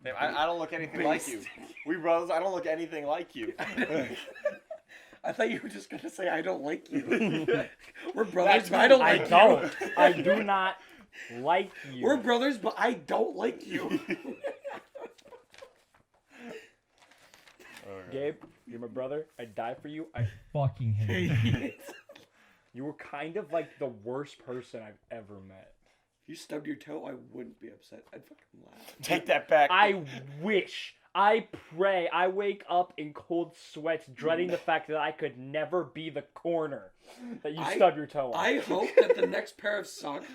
I don't look anything like you. We brothers, I don't look anything like you. I thought you were just gonna say I don't like you. We're brothers, but I don't like you. I do not like you. We're brothers, but I don't like you. Gabe, you're my brother. I die for you. I fucking hate you. You were kind of like the worst person I've ever met. If you stubbed your toe, I wouldn't be upset. I'd fucking laugh. Take that back. I wish. I pray. I wake up in cold sweats, dreading the fact that I could never be the corner that you stub your toe on. I hope that the next pair of socks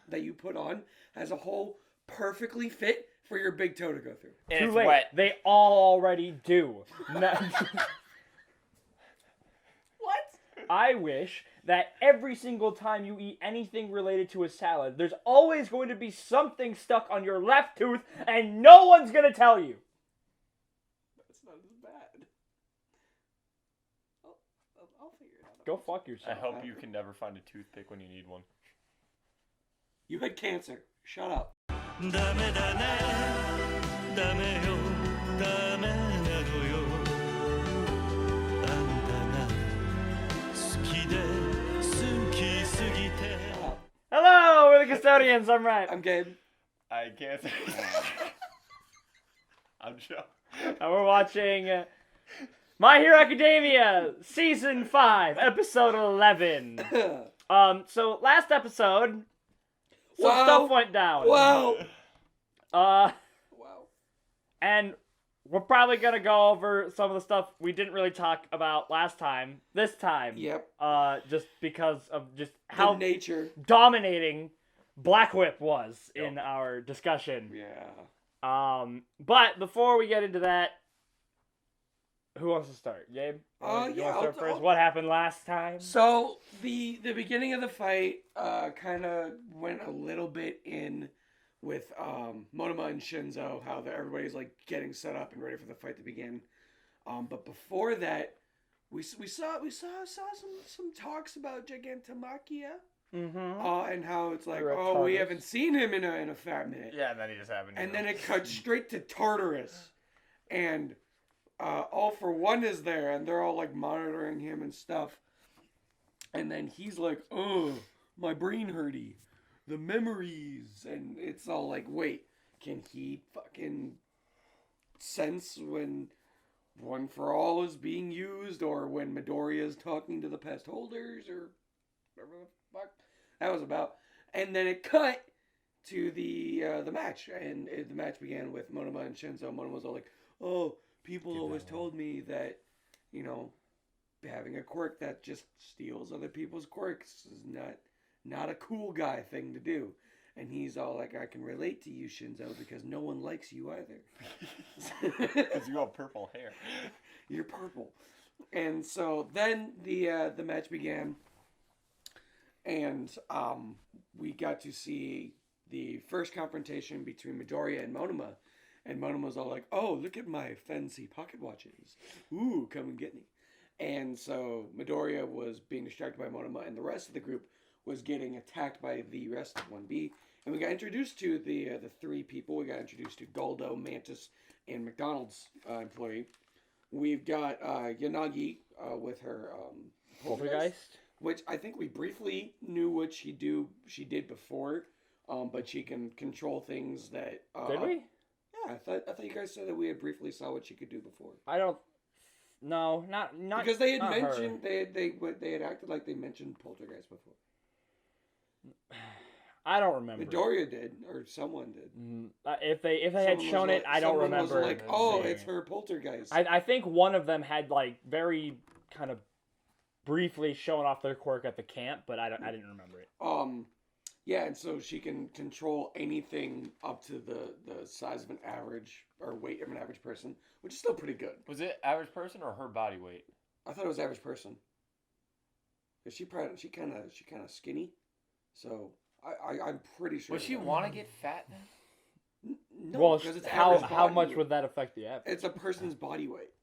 that you put on has a hole perfectly fit for your big toe to go through. And Too it's late. wet. They already do. What? I wish that every single time you eat anything related to a salad, there's always going to be something stuck on your left tooth, and no one's going to tell you. That's not as bad. I'll figure it out. Go fuck yourself. I hope you can never find a toothpick when you need one. You had cancer. Shut up. Hello, we're the Custodians. I'm Rhett. I'm Gabe. I can't say. I'm Joe. And we're watching My Hero Academia, Season 5, Episode 11. So last episode, some stuff went down. Wow. Wow. Wow. And we're probably gonna go over some of the stuff we didn't really talk about last time. This time. Yep. Just because of just how nature dominating Black Whip was in our discussion. Yeah. But before we get into that, who wants to start? Gabe? You want to yeah, start first? What happened last time? So the beginning of the fight kind of went a little bit in with Monama and Shinzo, how everybody's like getting set up and ready for the fight to begin. But before that, we saw some talks about Gigantomachia. Mm-hmm. And how it's like, Tartarus. we haven't seen him in a fat minute. Yeah, and then he just happened. And then it cuts straight to Tartarus, and All For One is there, and they're all like monitoring him and stuff. And then he's like, "Oh, my brain hurty, the memories," and it's all like, wait, can he fucking sense when One For All is being used, or when Midoriya is talking to the past holders, or whatever the fuck that was about? And then it cut to the match, and the match began with Monama and Shinzo. Monama was all like, "Oh, people always told me that, having a quirk that just steals other people's quirks is not a cool guy thing to do." And he's all like, "I can relate to you, Shinzo, because no one likes you either." Because you have purple hair. You're purple. And so then the match began, and we got to see the first confrontation between Midoriya and Monama. And Monama's all like, "Oh, look at my fancy pocket watches. Ooh, come and get me." And so Midoriya was being distracted by Monama, and the rest of the group was getting attacked by the rest of 1B. And we got introduced to the three people. We got introduced to Goldo, Mantis, and McDonald's employee. We've got Yanagi with her Poltergeist? which I think we briefly knew what she did before, but she can control things that. Did we? Yeah, I thought you guys said that we had briefly saw what she could do before. I don't. No, not because they had not mentioned her. they had acted like they mentioned Poltergeist before. I don't remember. Midoriya did, or someone did. If they had shown it, I don't remember. Someone was like, "Oh, it's her Poltergeist." I think one of them had like very kind of briefly shown off their quirk at the camp, but I didn't remember it. Yeah, and so she can control anything up to the size of an average, or weight of an average person, which is still pretty good. Was it average person or her body weight? I thought it was average person. Cause she kind of skinny, so I'm pretty sure. Would she want to get fat then? No, well, because it's how much would that affect the average? It's a person's body weight.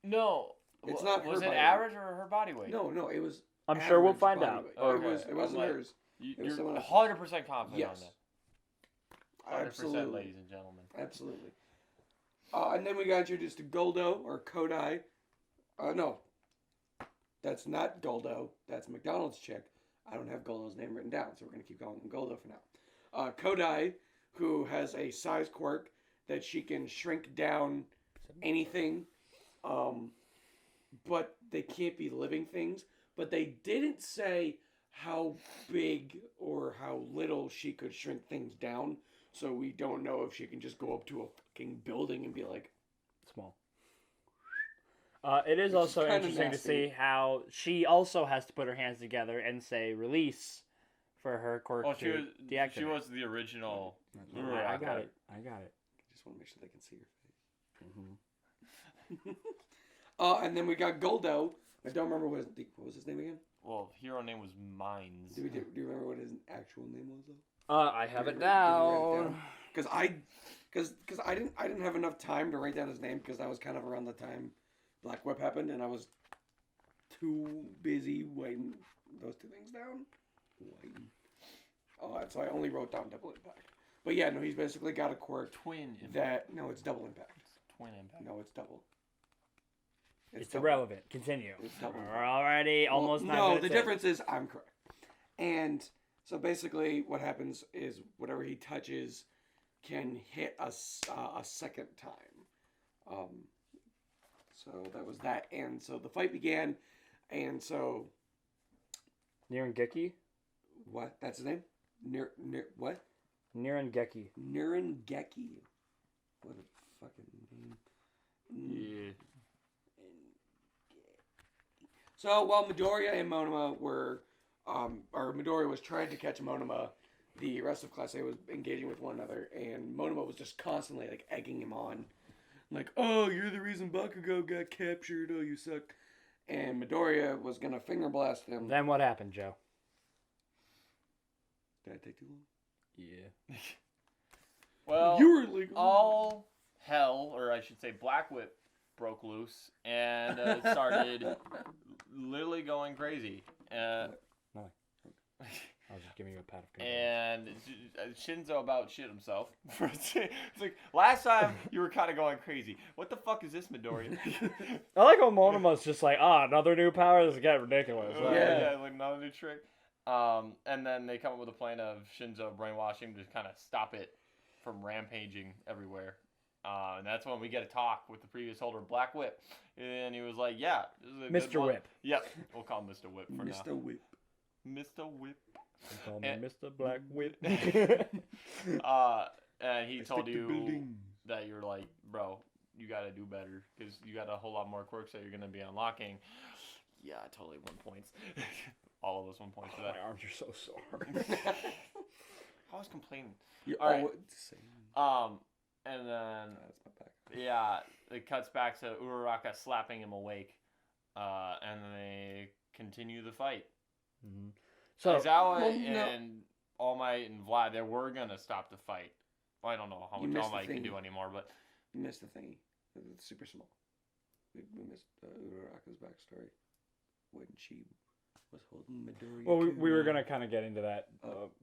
No, it's not. Was her it body average or her body weight? No, it was. I'm sure we'll find body out. weight. Okay. It wasn't hers. You're 100% confident on that. 100%, Absolutely, ladies and gentlemen. Absolutely. And then we got introduced to Goldo, or Kodai. No. That's not Goldo. That's McDonald's chick. I don't have Goldo's name written down, so we're going to keep calling him Goldo for now. Kodai, who has a size quirk that she can shrink down anything, but they can't be living things. But they didn't say how big or how little she could shrink things down, so we don't know if she can just go up to a fucking building and be like... Small. It is also interesting to see how she also has to put her hands together and say release for her quirk to deactivate. She was the original. I got it. I just want to make sure they can see her face. And then we got Goldo. I don't remember what was his name again? Well, hero name was Mines. Do you remember what his actual name was though? I have it down. Because I didn't have enough time to write down his name because that was kind of around the time Black Whip happened, and I was too busy writing those two things down. So I only wrote down double impact. But yeah, no, he's basically got a quirk. Twin impact. No, it's double impact. Twin impact. No, it's double. It's irrelevant. Continue. It's double. We're already almost 9 No, minutes the in. difference is I'm correct. And so basically what happens is whatever he touches can hit a second time. So that was that. And so the fight began. And so... Nirengeki? What? That's his name? What? Nirengeki. Nirengeki. What a fucking name. Yeah. So while Midoriya and Monama were, or Midoriya was trying to catch Monama, the rest of Class A was engaging with one another, and Monama was just constantly like egging him on, like, "Oh, you're the reason Bakugou got captured. Oh, you suck." And Midoriya was gonna finger blast him. Then what happened, Joe? Did I take too long? Yeah. Well, you were like, all hell, or I should say Black Whip, broke loose and started literally going crazy. No. I was just giving you a pat of congratulations. And Shinzo about shit himself. It's like, last time you were kind of going crazy. What the fuck is this, Midoriya? I like how Monama's just like, another new power? This is getting ridiculous. Yeah, like another new trick. And then they come up with a plan of Shinzo brainwashing to kind of stop it from rampaging everywhere. And that's when we get a talk with the previous holder of Black Whip. And he was like, yeah. Mr. Whip. Yep. We'll call him Mr. Whip for Mr. now. Whip. Mr. Whip. Call me Mr. Black Whip. And he told you that you're like, bro, you got to do better because you got a whole lot more quirks that you're going to be unlocking. Yeah, I totally won points. All of us won points for that. My arms are so sore. I was complaining. All right. And then yeah, it cuts back to Uraraka slapping him awake, and then they continue the fight. Mm-hmm. So Aizawa and All Might and Vlad, they were gonna stop the fight. Well, I don't know how much All Might can do anymore, but you missed the thingy. It's super small. We missed Uraraka's backstory when she was holding Midoriya. Well, we were gonna kind of get into that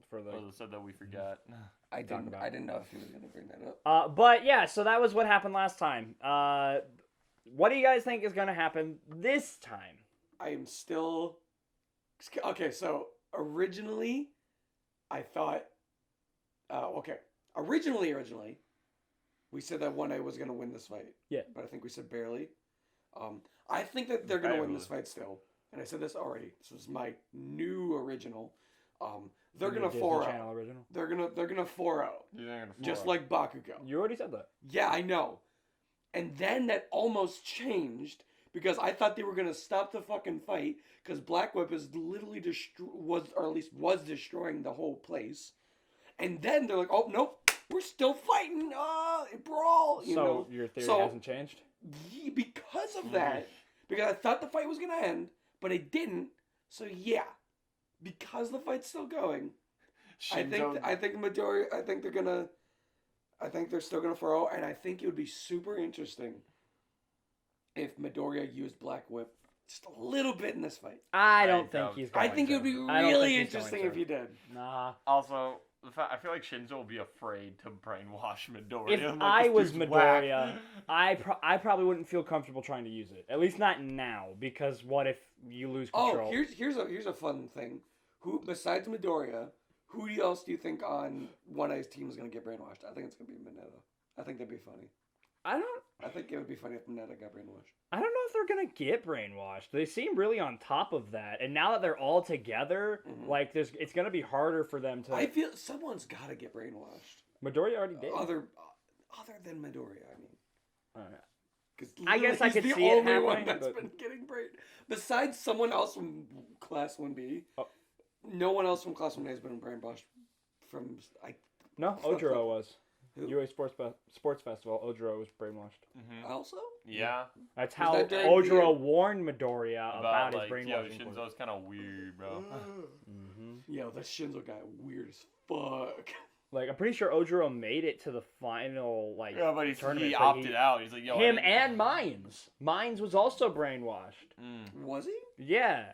further. So that we forgot. I didn't know if he was gonna bring that up. But yeah, so that was what happened last time. What do you guys think is gonna happen this time? I am still okay. So originally, I thought, originally, we said that 1A was gonna win this fight. Yeah. But I think we said barely. I think that they're gonna win this fight still. And I said this already. This was my new original. They're gonna 4-0. They're gonna 4-0. Just like Bakugou. You already said that. Yeah, I know. And then that almost changed because I thought they were gonna stop the fucking fight because Black Whip is literally was destroying the whole place. And then they're like, oh nope, we're still fighting. Brawl. So your theory hasn't changed? Yeah, because of that. Because I thought the fight was gonna end. But it didn't, so yeah, because the fight's still going. Shinzo. I think Midoriya. I think they're still gonna 4-0, and I think it would be super interesting if Midoriya used Black Whip just a little bit in this fight. I don't think he's going to. I think it would be really interesting if he did. Nah. Also, I feel like Shinzo will be afraid to brainwash Midoriya. If I was Midoriya, I probably wouldn't feel comfortable trying to use it. At least not now, because what if you lose control? Oh, here's a fun thing. Who besides Midoriya, who else do you think on One Eye's team is gonna get brainwashed? I think it's gonna be Mineta. I think that'd be funny. I think it would be funny if Mineta got brainwashed. I don't know if they're gonna get brainwashed. They seem really on top of that, and now that they're all together, like it's gonna be harder for them to. I feel someone's got to get brainwashed. Midoriya already did. Other than Midoriya, I mean. Because I guess I could he's see the it only one happening, that's but- been getting brain. Besides someone else from Class 1B, no one else from Class 1A has been brainwashed from. No, Ojiro was. Who? U.A Sports Festival, Ojiro was brainwashed. Also? Yeah. That's how that during Ojiro warned Midoriya about his like, brainwashing. yo, Shinzo's kind of weird, bro. Yo, that Shinzo guy weird as fuck. Like, I'm pretty sure Ojiro made it to the final, like, Yeah, but tournament. he but opted out. He's like, yo. Him and Mines. Mines was also brainwashed. Was he? Yeah.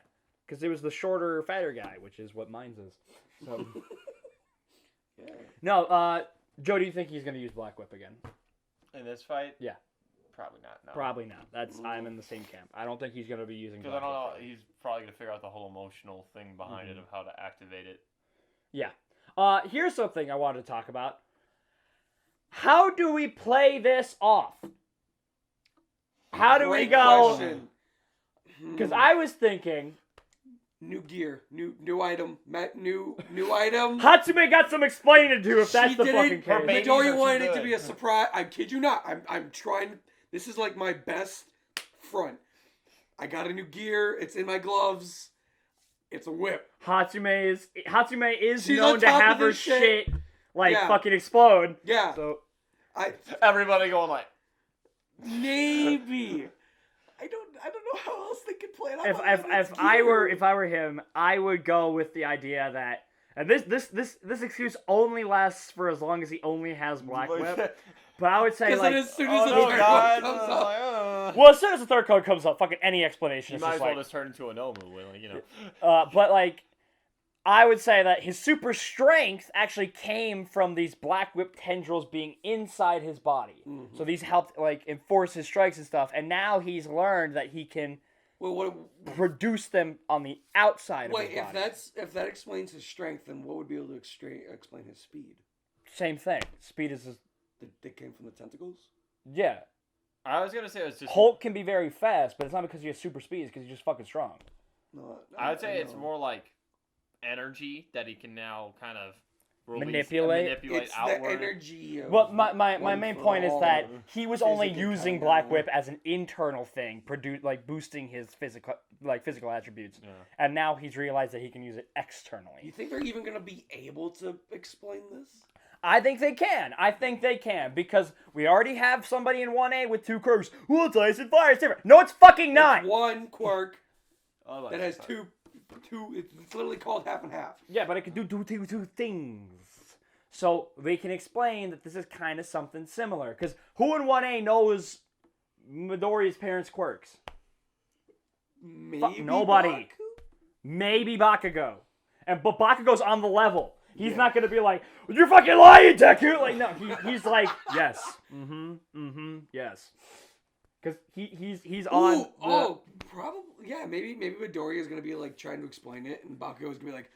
Because it was the shorter, fatter guy, which is what Mines is. So. Yeah. No, Joe, do you think he's going to use Black Whip again? In this fight? Yeah. Probably not. No. Probably not. I'm in the same camp. I don't think he's going to be using Because Black I don't know. Whip. He's probably gonna figure out the whole emotional thing behind it of how to activate it. Yeah. Here's something I wanted to talk about. How do we play this off? How do we Great go? question. Because I was thinking, New gear, new item, new item. Hatsume got some explaining to do if that's She the didn't- fucking case. babies are Midoriya too wanted it to good. be a surprise. I kid you not. I'm trying. This is like my best front. I got a new gear. It's in my gloves. It's a whip. Hatsume is She's known on to top have of her this shit. shit like Yeah. fucking explode. Yeah. So Everybody going like, Maybe. I don't know how else they could play it. if I were him, I would go with the idea that, and this excuse only lasts for as long as he only has Black Whip. But I would say Because like, then as soon oh as the no, third God. one comes up, well, as soon as the third code comes up, fucking any explanation You is might just as well like, just turn into a Nomu, like, you know. but like, I would say that his super strength actually came from these Black Whip tendrils being inside his body. Mm-hmm. So these helped like enforce his strikes and stuff. And now he's learned that he can well, what? produce them on the outside Wait, of his body. if that explains his strength, then what would be able to explain his speed? Same thing. Speed is They came from the tentacles. yeah. I was gonna say it's just. Hulk can be very fast, but it's not because he has super speed. It's because he's just fucking strong. No, I would say it's know. more like energy that he can now kind of release and Manipulate? It's outward. the energy. Of Well, my one main for point is all. that he was only Physical using kinda. Black Whip as an internal thing, boosting his physical attributes, Yeah. and now he's realized that he can use it You externally. think they're even gonna be able to explain this? I think they can because we already have somebody in 1A with 2 quirks. Well, it's ice and fire. It's different. No, it's fucking 9. It's one quirk Oh, like that has that. two. It's literally called half and half. Yeah, but it can do two things. So they can explain that this is kind of something similar. Because who in 1A knows Midoriya's parents' quirks? Maybe nobody. Baku? Maybe Bakugou. But Bakugou's on the level. He's not going to be like, you're fucking lying, Deku! Like, no, he's like, yes. Yes. Because he's on Probably, yeah, maybe Midoriya is gonna be like trying to explain it, and Bakugou is gonna be like,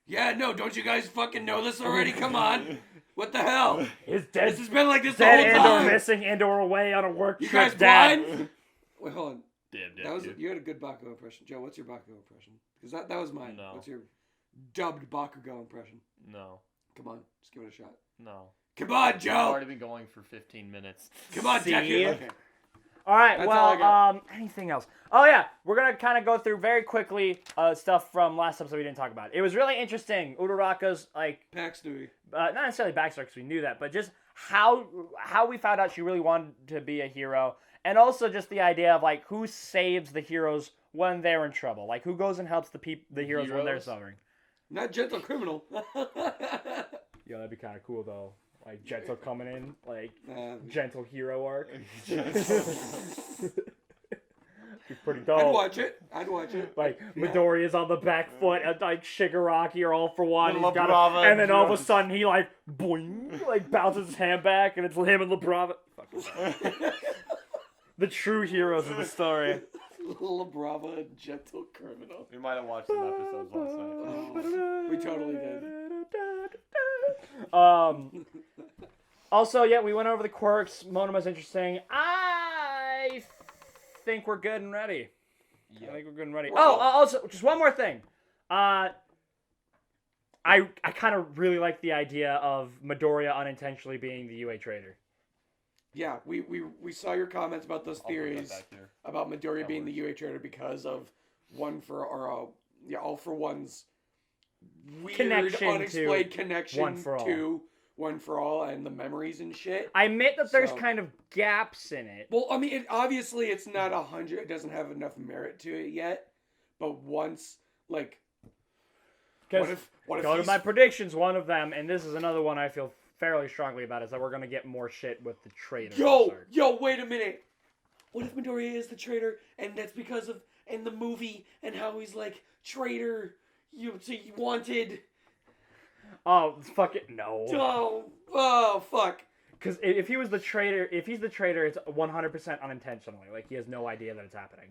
"Yeah, no, don't you guys fucking know this already? Come on, what the hell? His dead, This has been like this the dead whole and time. or missing and or away on a work You trip, guys Dad. blind? Wait, hold on. Damn, You had a good Bakugou impression, Joe. What's your Bakugou impression? Because that was mine. No. What's your dubbed Bakugou impression? No. Come on, just give it a shot. No. Come on, I've Joe. already been going for 15 minutes. Come on, See? Deku. Okay. All right, That's all I well, anything else? Oh, yeah, we're going to kind of go through very quickly stuff from last episode we didn't talk about. It was really interesting. Uraraka's, like, Backstory. not necessarily backstory because we knew that, but just how we found out she really wanted to be a hero. And also just the idea of, like, who saves the heroes when they're in trouble. Like, who goes and helps the heroes when they're Heroes? suffering. Not gentle criminal. Yeah, that'd be kind of cool, though. Like, Gentle coming in, like, Nah. Gentle hero arc. Be pretty dope. I'd watch it. Like, Yeah. Midoriya's on the back foot, and like Shigaraki are all for one. And He's got Labrava and then all of a just- sudden he like boing, like bounces his hand back, and it's him and Labrava. Fucking The true heroes of the story. La Brava, a gentle criminal. We might have watched some episodes last night. We totally did. Also, yeah, we went over the quirks. Monama's interesting. I think we're good and ready. Yep. I think we're good and ready. Well- Also, just one more thing. I kind of really like the idea of Midoriya unintentionally being the U.A Traitor. Yeah, we saw your comments about those I'll put that theories back here. about Midoriya That being the works. U.A Traitor because of All for One's weird, Connection unexplained to connection One for All. to One for All and the memories and shit. I admit that there's So- kind of gaps in it. Well, I mean, obviously it's not 100. It doesn't have enough merit to it yet. But once, like, what if Go to he's- my predictions, one of them, and this is another one I feel fairly strongly about, is that we're going to get more shit with the traitor. Yo, wait a minute. What if Midoriya is the traitor, and that's because of in the movie and how he's like traitor, you wanted. Oh, fuck it, no. Oh, fuck. Because if he was the traitor, if he's the traitor, it's 100% unintentionally. Like, he has no idea that it's happening.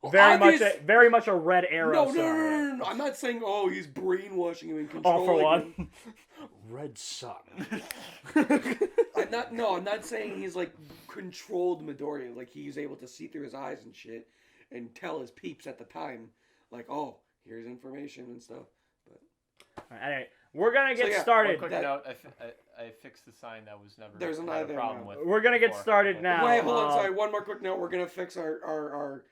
Well, Very much a red arrow. No. scenario. I'm not saying, he's brainwashing him and All controlling for him. one. Red sun. I'm not saying he's like controlled Midoriya, like he's able to see through his eyes and shit and tell his peeps at the time, like, oh, here's information and stuff. But Anyway, we're gonna get yeah, started. One quick note, I fixed the sign that was never There's had another a there problem now. with. We're gonna get before. started now. wait, hold on, sorry. One more quick note. We're gonna fix our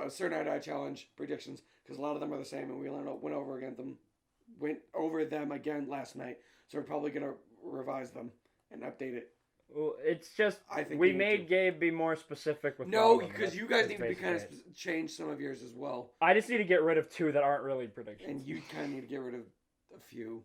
Sir Nighteye challenge predictions because a lot of them are the same, and we went over them again last night. So we're probably gonna revise them and update it. Well, it's just I think we we need made to. Gabe be more specific with. No, one of them. because That's- you guys that's need to be basically kind of it. change some of yours as well, I just need to get rid of two that aren't really predictions. and you kind of need to get rid of a few.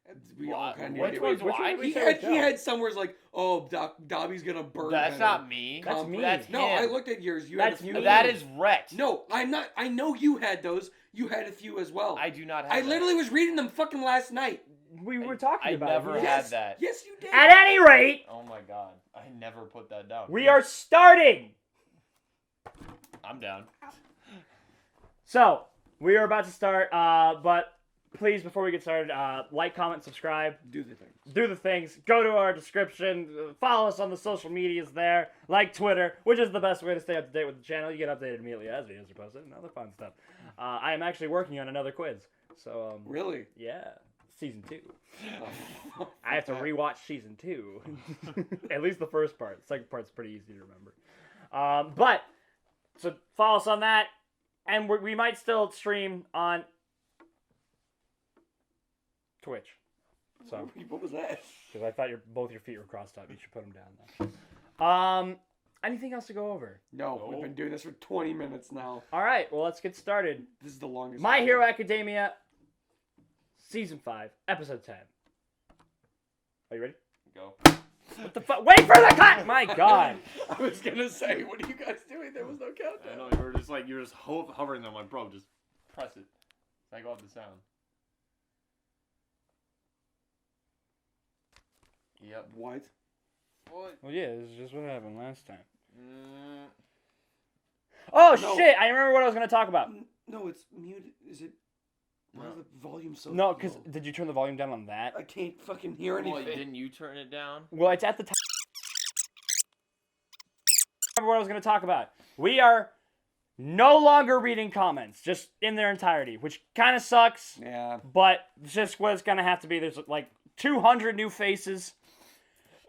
And we Well, all kind of which need to. one's which one why? did we He say had was Joe? some where it's like, oh, Dobby's gonna burn. That's better. not me. That's me. That's No, him. I looked at yours. You That's had a few. me. That is Rhett. No, I'm not. I know you had those. You had a few as well. I do not have I that. literally was reading them fucking last night. We were talking I about never it. had that. Yes, you did. At any rate, Oh my god. I never put that down. we are starting. I'm down. So we are about to start. But please, before we get started, like, comment, subscribe. Do the thing. Do the things. Go to our description. Follow us on the social medias there, like Twitter, which is the best way to stay up to date with the channel. You get updated immediately as videos are posted and other fun stuff. I am actually working on another quiz. So, Really? yeah, season 2. Oh, I have to rewatch season 2. At least the first part. The second part's pretty easy to remember. But, so follow us on that. And we might still stream on Twitch. So, What was that? because I thought both your feet were crossed up. You should put them down though. Anything else to go over? No, we've been doing this for 20 minutes now. All right, well, let's get started. This is the longest. My episode. Hero Academia, Season 5, Episode 10. Are you ready? Go. What the fuck? Wait for the cut! My God. I was gonna say, what are you guys doing? There was no I countdown. know you were just like hovering there. I'm like, bro, just press it. I go off the sound. Yep. What? What? Well, yeah, this is just what happened last time. Mm, Oh, No. shit! I remember what I was going to talk about. No, it's muted. Is it? Why is the volume so? No, because low? did you turn the volume down on that? I can't fucking hear anything. well, didn't you turn it down? Well, it's at the top. I remember what I was going to talk about. We are no longer reading comments, just in their entirety, which kind of sucks. Yeah. But it's just what it's gonna have to be. There's like 200 new faces,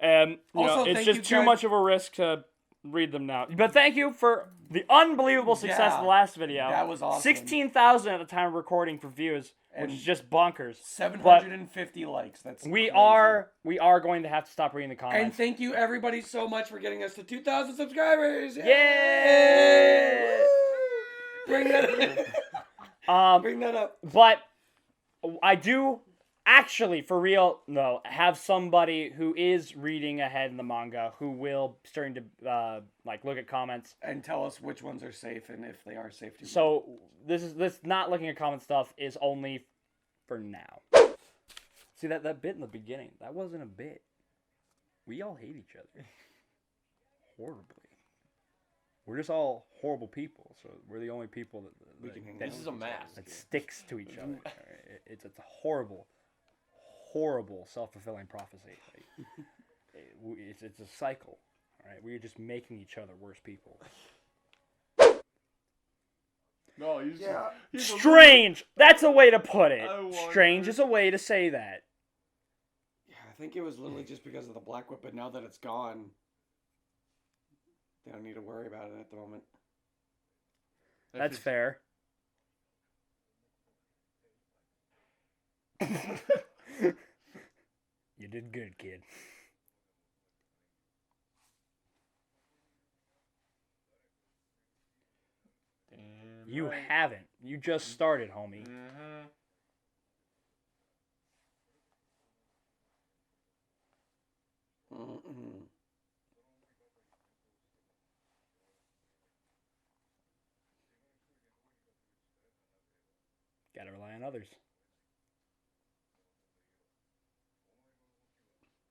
and Also, it's thank just you too guys- much of a risk to read them now. But thank you for the unbelievable success Yeah, of the last video. that was awesome. 16,000 at the time of recording for views, which And is just bonkers. 750 likes. That's We crazy. are going to have to stop reading the And comments. thank you everybody so much for getting us to 2,000 subscribers. Yay! Woo! Bring that up. Bring that up. But I do actually, for real, no, have somebody who is reading ahead in the manga who will starting to like look at comments. And tell us which ones are safe and if they are safe to read. So this not looking at comment stuff is only for now. See that bit in the beginning, that wasn't a bit. We all hate each other horribly. we're just all horrible people. So we're the only people We can hang This out is with a each other. mask. that sticks to each other. It's a horrible, horrible self-fulfilling prophecy. It's a cycle. All right, we're just making each other worse people. No, he's Strange. That's a way to put it. I wonder- Strange is a way to say that. Yeah, I think it was literally just because of the black whip, but now that it's gone, they don't need to worry about it at the moment. That's fair. You did good, kid. You haven't. You just started, homie. Mm-hmm. Mm-mm. Gotta rely on others.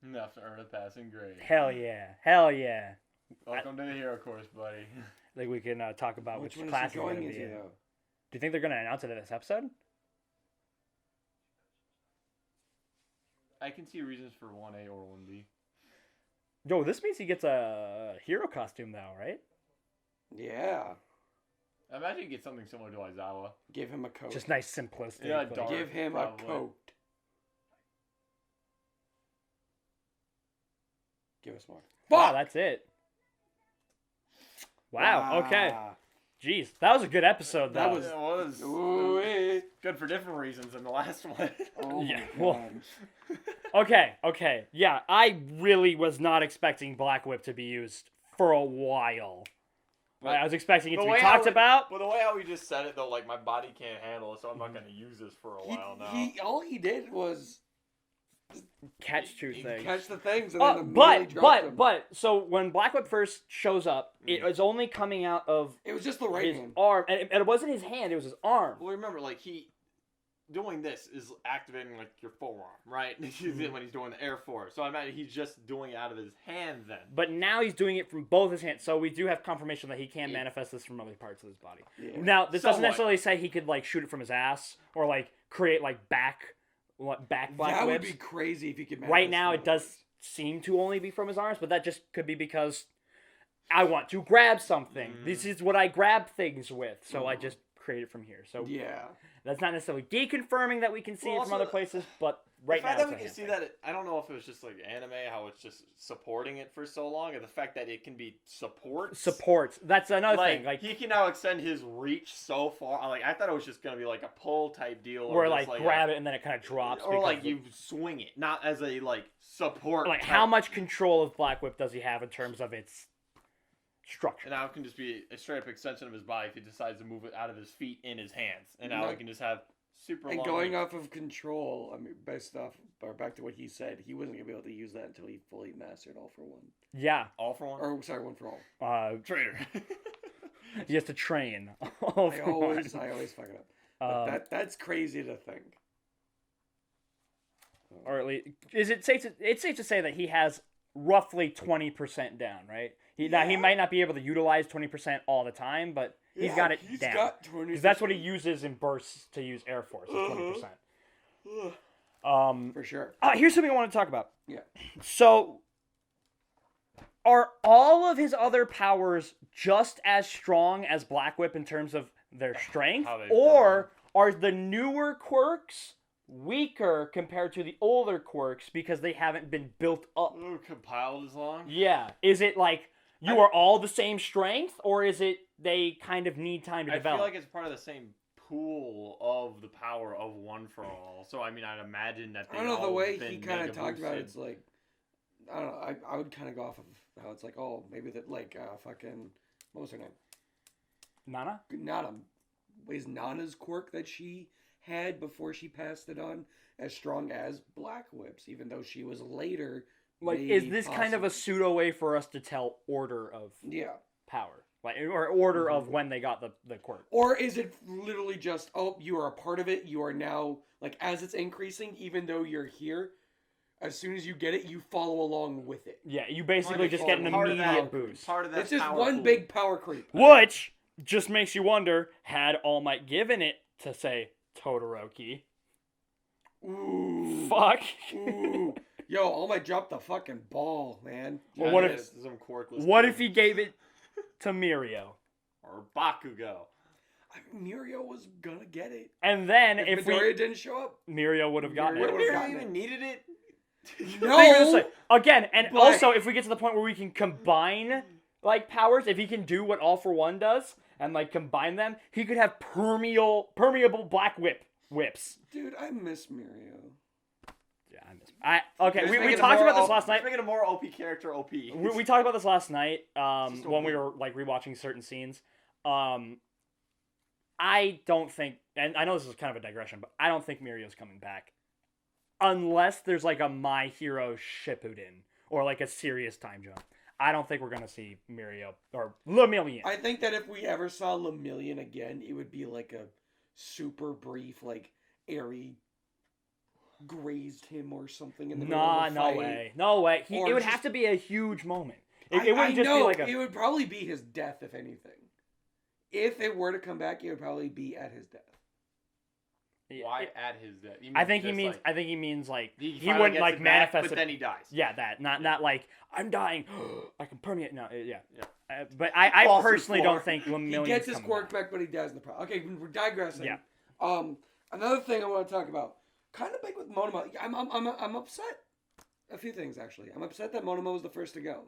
Enough to earn a passing grade. Hell yeah. Hell yeah. Welcome to the hero course, buddy. Like we can talk about which one class is he it's going gonna be into, in. though? Do you think they're gonna announce it in this episode? I can see reasons for 1A or 1B. Yo, this means he gets a hero costume now, right? Yeah. I imagine you get something similar to Aizawa. Give him a coat. Just nice simplicity. Yeah, like- dark. Give him probably. a coat. Give us more. Wow, Fuck! that's it. Wow, okay. Jeez, that was a good episode, That though. was- It was Ooh-wee. good for different reasons than the last one. Oh Yeah, my well- God. Okay. Yeah, I really was not expecting Black Whip to be used for a while. But I was expecting it the to be way talked about. Well, the way how we just said it, though, like, my body can't handle it, so I'm not going to use this for a while now. All he did was Catch two he things. catch the things and then immediately But drop them. so when Black Whip first shows up, it was only coming out of It was just the right his hand. arm, and it wasn't his hand; it was his arm. Well, remember, like, he doing this is activating, like, your forearm, right? When he's doing the Air Force. So I imagine he's just doing it out of his hand then. But now he's doing it from both his hands, so we do have confirmation that he can manifest this from other parts of his body. Yeah. Now, this doesn't Somewhat. necessarily say he could like shoot it from his ass or like create like back Black That would Whips. be crazy if he could. Right manifest now, them. it does seem to only be from his arms, but that just could be because I want to grab something. This is what I grab things with, so I just create it from here. So Yeah. that's not necessarily deconfirming that we can see Well, it from also, other places, but right the now fact that it's we a can hand see thing. that, I don't know if it was just like anime, how it's just supporting it for so long, and the fact that it can be Supports. That's another thing. Like he can now extend his reach so far. Like I thought it was just gonna be like a pull type deal, or where just like grab it and then it kind of drops. or because like of- you swing it, not as a like support. like type. how much control of Black Whip does he have in terms of its structure? And now it can just be a straight up extension of his body if he decides to move it out of his feet in his hands, and now he Like- can just have super And long. going reach. off of control, I mean, based off, or back to what he said, he wasn't gonna be able to use that until he fully mastered all for one. Yeah. all for one. Or sorry, one for all. Traitor. He has to train. All I for one. always fuck it up. But that's crazy to think. Or at least it's safe to say that he has roughly 20% down, right? Now he Yeah. might not be able to utilize 20% all the time, but he's got it he's down. got 20. Because that's what he uses in bursts to use Air Force, is 20%. For sure. Here's something I want to talk about. Yeah. So, are all of his other powers just as strong as Black Whip in terms of their strength? How they've Or are the newer quirks weaker compared to the older quirks because they haven't been built up? Ooh, compiled as long. Yeah. Is it like you are all the same strength, or is it they kind of need time to I develop? feel like it's part of the same pool of the power of One for All. So I mean, I'd imagine that I don't know, the all way been he kind of mega talked about it, boosted. it's like, I don't know, I would kind of go off of how it's like, oh, maybe that, like, fucking, what was her name? Nana? Nana. Is Nana's quirk that she had before she passed it on as strong as Black Whip's, even though she was later. Like, maybe is this kind of a possibly- pseudo way for us to tell order of Yeah. power? Like, or order of when they got the quirk? Or is it literally just, oh, you are a part of it, you are now, like, as it's increasing, even though you're here, as soon as you get it, you follow along with it. Yeah, you basically just get an part of immediate that- boost. Part of that It's just power one pool. big power creep. Which just makes you wonder, had All Might given it to, say, Todoroki? Ooh. Fuck. Ooh. Yo, All Might dropped the fucking ball, man. Well, what if- Yes, some quirkless What kid. if he gave it to Mirio? Or Bakugou? Mirio was gonna get it. And then If if Midoriya didn't show up, Mirio would have gotten Mirio it. would've Mirio gotten even it. needed it? No. I think you're gonna say- Again, and but- also if we get to the point where we can combine like powers, if he can do what All for One does and like combine them, he could have permeable black whips. Dude, I miss Mirio. Yeah, okay. Just We making a talked more about this OP last night. Just making a more OP character OP. We talked about this last night Just when we OP. were like rewatching certain scenes. I don't think, and I know this is kind of a digression, but I don't think Mirio's coming back unless there's like a My Hero Shippuden or like a serious time jump. I don't think we're gonna see Mirio or Lemillion. I think that if we ever saw Lemillion again, it would be like a super brief, like Eri grazed him or something in the middle Nah, of a no fight. way, no way. Or It would just- have to be a huge moment. It I wouldn't just know, be like a. it would probably be his death, if anything. If it were to come back, it would probably be at his death. Why at his death? You I mean think he just, means. like, I think he means like he finally wouldn't gets like it back, manifest but it. then he dies. Yeah, that not like I'm dying. I can permeate. No, yeah. Yeah. But I False personally before. don't think He Lemillion's gets his coming quirk back. back, but he dies in the process. Okay, we're digressing. Yeah. Another thing I want to talk about, kind of big with Monama. I'm upset. A few things actually. I'm upset that Monama was the first to go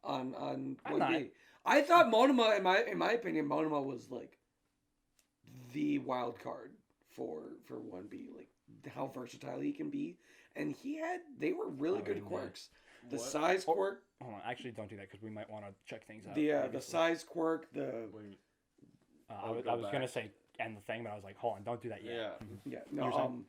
on I'm 1B. not. I thought Monama, in my opinion, Monama was like the wild card for 1B, like how versatile he can be, and they were really good yeah. quirks. The What? size quirk, Hold on, actually don't do that because we might want to check things out. the previously. size quirk, the I I'll was, go I was gonna back. say end the thing, but I was like, hold on, don't do that yet. Yeah. Mhm. yeah, You were no, saying?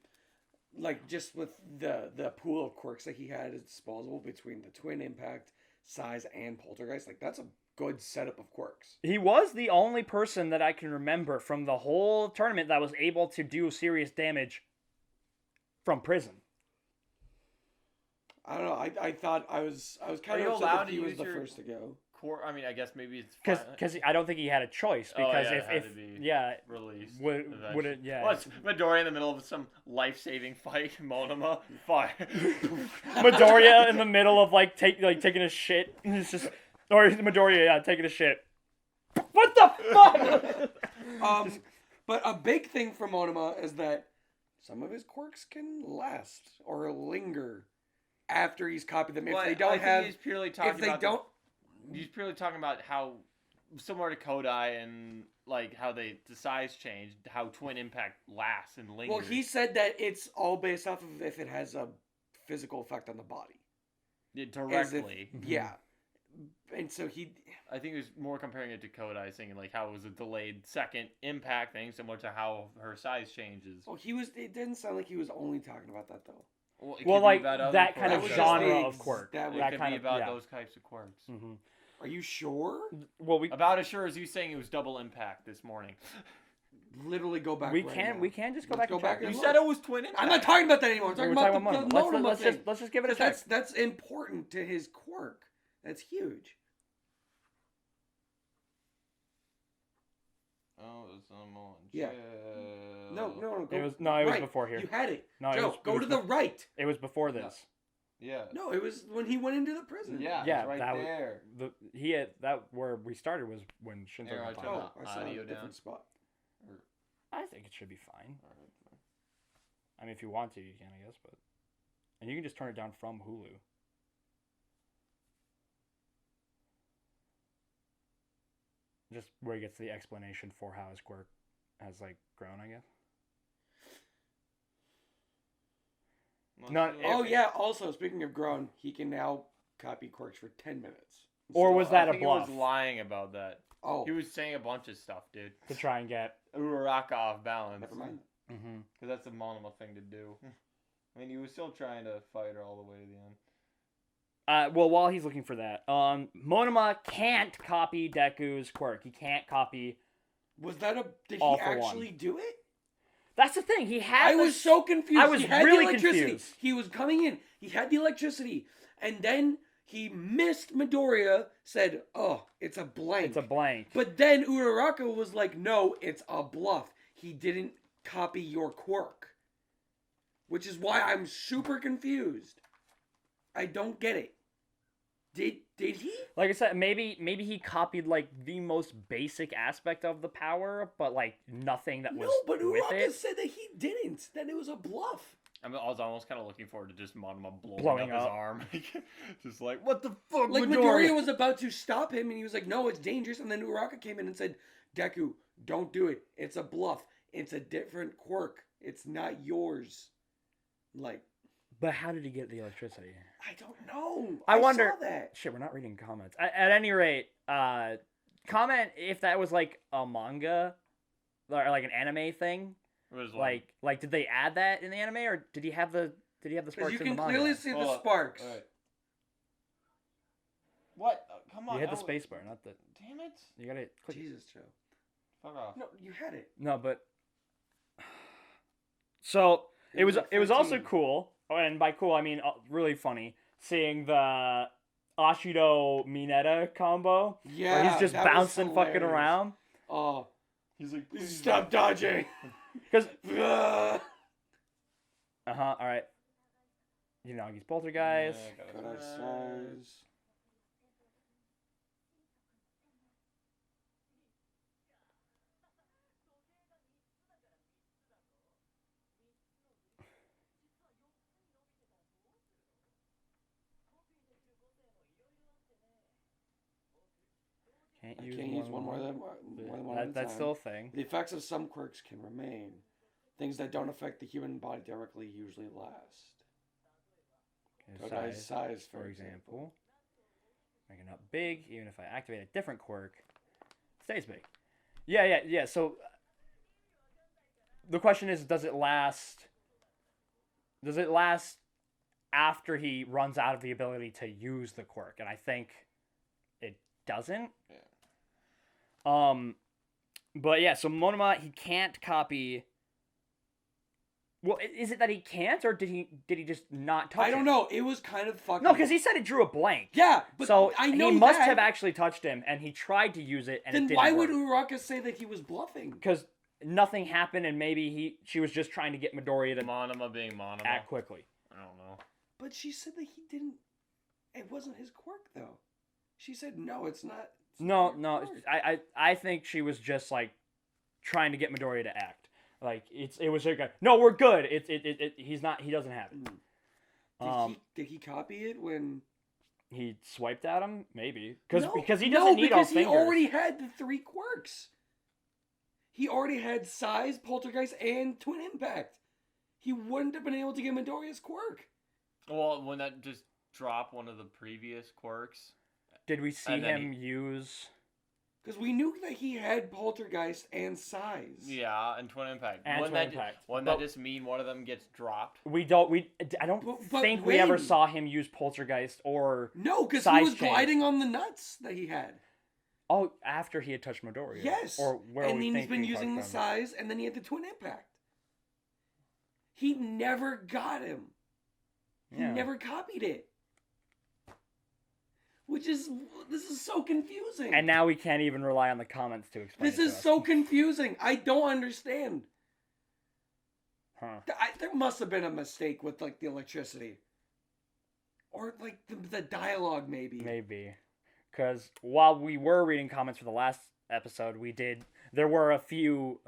like just with the pool of quirks that he had at his disposal between the twin impact, size, and poltergeist, like that's a good setup of quirks. He was the only person that I can remember from the whole tournament that was able to do serious damage from prison. I don't know. I thought I was kind Are of you upset allowed that to he was use the your- first to go. I mean, I guess maybe it's Because I don't think he had a choice. Oh, Because yeah, it had if to be yeah, released. would eventually. it yeah. What's Midoriya in the middle of some life-saving fight? Monama, fire. Midoriya in the middle of taking a shit. It's just or Midoriya taking a shit. What the fuck? But a big thing for Monoma is that some of his quirks can last or linger after he's copied them. If Well, they I don't think have, he's purely talking if they about don't, he's purely talking about how similar to Kodai and like how the size changed, how twin impact lasts and lingers. well, he said that it's all based off of if it has a physical effect on the body. As if- directly. yeah. And so I think he was more comparing it to Kodai, saying like how it was a delayed second impact thing, similar to how her size changes. well, it didn't sound like he was only talking about that though. Well, it Well, could be like, about other that kind That of was quirks. just genre the of quirk. that It was- That could kind be of- about yeah. those types of quirks. Mm-hmm. Are you sure? Well, we About as sure as you saying it was double impact this morning. Literally go back. we right can now. we can just go Let's back go and back check. You and said it was twin impact. I'm not talking about that anymore. I'm We're talking about the Monoma let's thing. just give it a check. That's important to his quirk. That's huge. Oh, it's someone. Yeah. No. Go, It was it was right. before here. You had it. No, it Joe, was- it go was to the right. It was before this. Yeah. No, it was when he went into the prison. Yeah. Yeah, it's right that was- there. He had that where we started was when Shinzo Here, I got took fired. Oh, I saw Audio a different down. spot. I think it should be fine. I mean, if you want to, you can, I guess, but and you can just turn it down from Hulu. Just where he gets the explanation for how his quirk has like grown, I guess. No, Oh yeah. Also, speaking of grown, he can now copy quirks for 10 minutes. Or was that I a think bluff? He was lying about that. Oh, He was saying a bunch of stuff, dude. To try and get. Uraraka off balance. never mind. Mm-hmm. Because that's a Monoma thing to do. I mean, he was still trying to fight her all the way to the end. Well, while he's looking for that, Monoma can't copy Deku's quirk. He can't copy Was that a? Did All he for one. actually do it? That's the thing. He had. I was so confused. I was he had really the electricity. confused. He was coming in. He had the electricity, and then he missed Midoriya. Said, "Oh, it's a blank." It's a blank. But then Uraraka was like, "No, it's a bluff. He didn't copy your quirk," which is why I'm super confused. I don't get it. Did he? Like I said, maybe he copied like the most basic aspect of the power, but like nothing that was No, but with Uraraka it. said that he didn't. That it was a bluff. I was almost kind of looking forward to just Monama Blowing up his up. arm. Just like, what the fuck, Like Midoriya? Midoriya was about to stop him, and he was like, "No, it's dangerous." And then Uraraka came in and said, "Deku, don't do it. It's a bluff. It's a different quirk. It's not yours." Like, But how did he get the electricity? I don't know. I wonder. Saw that. Shit, we're not reading comments. At any rate, comment if that was like a manga or like an anime thing. It was Like, did they add that in the anime, or did he have the sparks Because you in can the manga? clearly see the Hold up. sparks. All right. What? Come on. You hit the that space bar, not the. Damn it. You gotta click. Jesus, Joe. Fuck off. No, you had it. No, but. So it was like also 13. cool, and by cool I mean really funny, seeing the Ashido Mineta combo. Yeah, where he's just that was bouncing fucking hilarious. around. Oh, He's like, stop dodging. Because Ugh. all right. Unagi's poltergeist. Cut our size. I can't use one more than one at a That's time. still a thing. The effects of some quirks can remain. Things that don't affect the human body directly usually last. Todai's size, for example. Making up big, even if I activate a different quirk, it stays big. Yeah. So the question is, does it last? Does it last after he runs out of the ability to use the quirk? And I think it doesn't. Yeah. But yeah, so Monama, he can't copy. Well, is it that he can't, or did he just not touch it? I don't know. It was kind of fucking. No, because he said it drew a blank. Yeah, but So I know he must that. have actually touched him, and he tried to use it, and Then it didn't why work. would Uraraka say that he was bluffing? Because nothing happened, and maybe she was just trying to get Midoriya to Monama being Monama. act quickly. I don't know. But she said that he didn't. It wasn't his quirk though. She said no, it's not. It's not No, your quirk." I think she was just like trying to get Midoriya to act. Like it was like no, we're good. He doesn't have it. Did he copy it when He swiped at him, maybe because No, he doesn't need all because fingers. he already had the 3 quirks. He already had size, poltergeist, and twin impact. He wouldn't have been able to get Midoriya's quirk. Well, when that just dropped one of the previous quirks. Did we see And then him use? Because we knew that he had poltergeist and size. Yeah, and twin impact. And Wouldn't twin that impact. Wouldn't But- that just mean one of them gets dropped? I don't But think we ever when? saw him use poltergeist or No, because he Size was change. gliding on the nuts that he had. after he had touched Midoriya. Yes. Or where and we then think he's been we using the touched him. size, and then he had the twin impact. He never got him. He Yeah. never copied it. This is so confusing. And now we can't even rely on the comments to explain. This it to is us. so confusing. I don't understand. Huh. There must have been a mistake with like the electricity, or like the dialogue maybe. Maybe, because while we were reading comments for the last episode, there were a few.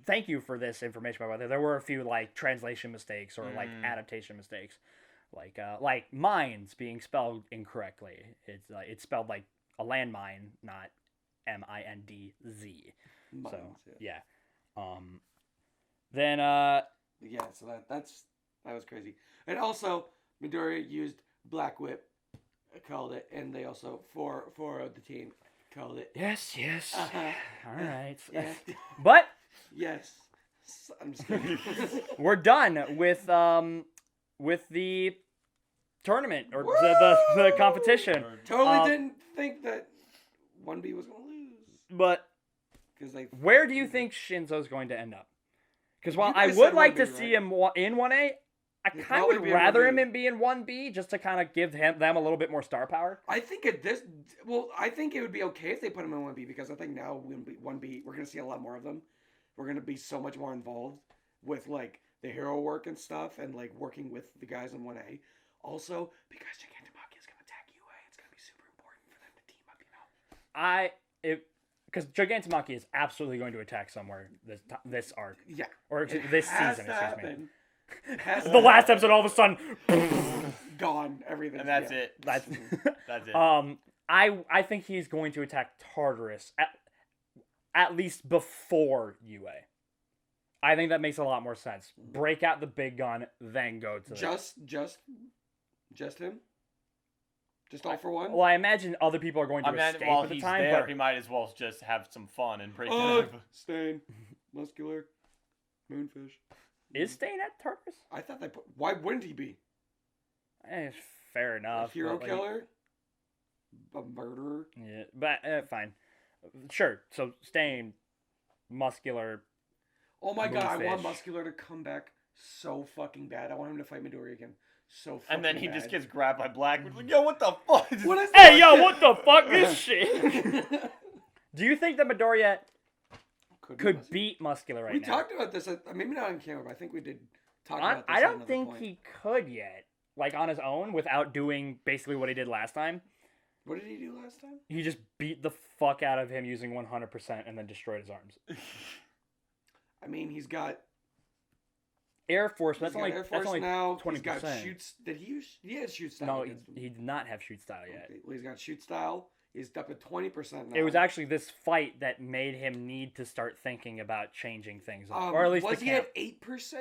Thank you for this information, by the way. There were a few like translation mistakes or like adaptation mistakes, like mines being spelled incorrectly. It's spelled like a landmine, not MINDZ. So Mines, yeah. Then Yeah, so that was crazy. And also, Midoriya used Black Whip, called it, and they also for the team called it. yes. Uh-huh. All right. Yeah. But Yes. I'm just kidding. we're done with the tournament or the competition. Totally didn't think that 1B was gonna lose But because they. where do you think Shinzo's going to end up? Because while You I guys would said like to 1B, see him in 1A, I He'd kind of probably would be in rather 1B. him be in 1B just to kind of give them a little bit more star power. I think at this, well, I think it would be okay if they put him in 1B because I think now 1B, we're gonna see a lot more of them. We're gonna be so much more involved with like the hero work and stuff, and like working with the guys in 1A. Also, because Gigantomachia is gonna attack UA, it's gonna be super important for them to team up. Because Gigantomachia is absolutely going to attack somewhere this arc. Yeah, Or this season, excuse me. The last episode, all of a sudden, gone, everything. And that's yeah. it. that's That's it. I think he's going to attack Tartarus at least before UA. I think that makes a lot more sense. Break out the big gun, then go to Just him. Just all for one. Well, I imagine other people are going to escape while at the he's time, there, but he might as well just have some fun and break Oh, it up. Stain, muscular, moonfish. is Stain at Tartarus? I thought they put. Why wouldn't he be? Fair A enough. hero but, like, killer, a murderer. Yeah, but fine. Sure. So Stain, muscular. Oh my god, I want Moonfish. muscular to come back so fucking bad. I want him to fight Midoriya again. So fucking And then he bad. just gets grabbed by Black. Like, yo, what the fuck? What is Hey, yo, what the fuck is shit? Do you think that Midoriya be could muscular. beat muscular right We now? talked about this. Maybe not on camera, but I think we did talk about this. I at don't another think point. he could yet. Like on his own, without doing basically what he did last time. What did he do last time? He just beat the fuck out of him using 100% and then destroyed his arms. I mean, he's got. Air Force, He's that's got only Air Force now. 20%. He's got shoots. Did he use? He has shoot style. No, against him. he did not have shoot style yet. Okay, well, he's got shoot style. He's up to 20% now. It was actually this fight that made him need to start thinking about changing things up. Or at least was the he camp. at 8%?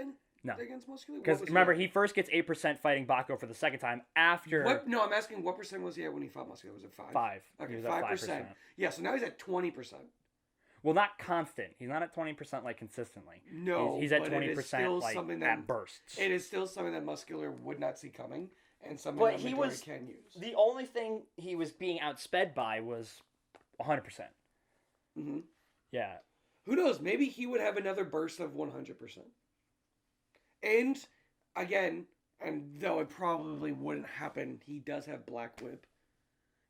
No. Against muscular. What Because was remember, at? he first gets 8% fighting Bakugou for the second time after What? No, I'm asking what percent was he at when he fought muscular? Was it 5? 5. Okay, He was at 5%. Yeah, so now he's at 20%. Well, not constant. He's not at 20% like consistently. No, he's at but it is 20% still like something that at bursts. it is still something that muscular would not see coming, and something But that he Midoriya was- can use. The only thing he was being outsped by was 100%. Mm-hmm. Yeah. Who knows? Maybe he would have another burst of 100%. And again, and though it probably wouldn't happen, he does have Black Whip.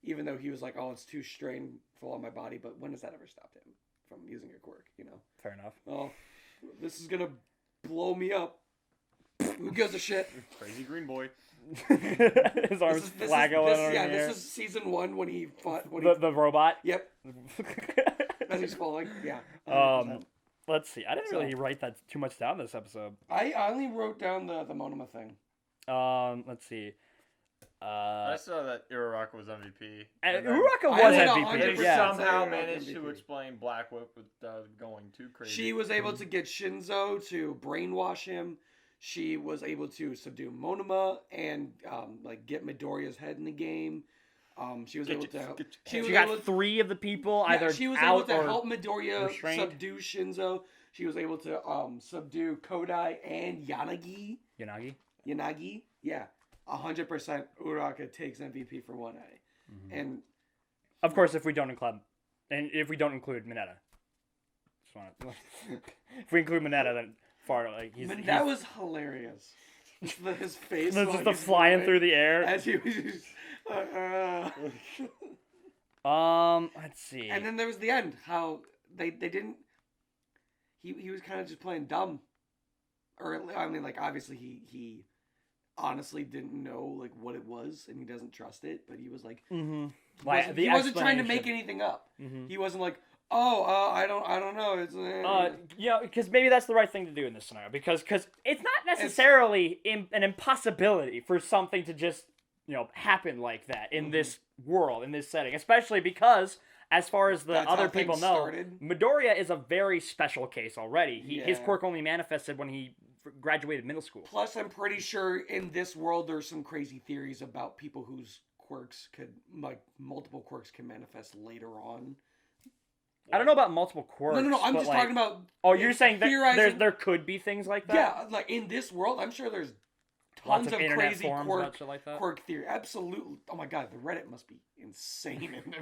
Even though he was like, "Oh, it's too strainful on my body," but when has that ever stopped him from using a quirk? You know. Fair enough. Oh, this is gonna blow me up. Who gives a shit? Crazy green boy. His arms flagging in the air. This is season 1 when he fought. The robot. Yep, as he's falling. Yeah. 100%. Let's see. I didn't really write that too much down this episode. I only wrote down the Monama thing. Let's see. I saw that Uraraka was MVP. Uraraka I was went MVP. 100% They Yeah. somehow Uraraka managed to MVP. explain Black Whip without going too crazy. She was able to get Shinzo to brainwash him. She was able to subdue Monama and like get Midoriya's head in the game. She was able to help. She was got able to, 3 of the people yeah, either she was out able to or help Midoriya restrained. subdue Shinzo. She was able to subdue Kodai and Yanagi. Yeah, 100%. Uraraka takes MVP for 1A, and of course if we don't include Mineta. If we include Mineta, then far like that was hilarious. His face, just while the he's flying flying through the air. as he was. Just, Let's see. And then there was the end. How they didn't. He was kind of just playing dumb, or I mean, like obviously he honestly didn't know like what it was, and he doesn't trust it. But he was like, he wasn't trying to make anything up. He wasn't like, I don't know. It's yeah, because maybe that's the right thing to do in this scenario. Because it's not necessarily an impossibility for something to just happen like that in this world, in this setting, especially because. As far as the That's other how people things know, started. Midoriya is a very special case already. His Yeah. quirk only manifested when he graduated middle school. Plus, I'm pretty sure in this world there's some crazy theories about people whose quirks could, like, multiple quirks can manifest later on. I don't know about multiple quirks. No. I'm but, just like, talking about. Oh, you're saying that theorizing. there could be things like that? Yeah, like in this world, I'm sure there's Lots tons of of internet crazy forums about shit like that? quirk theory. Absolutely. Oh my god, the Reddit must be insane in the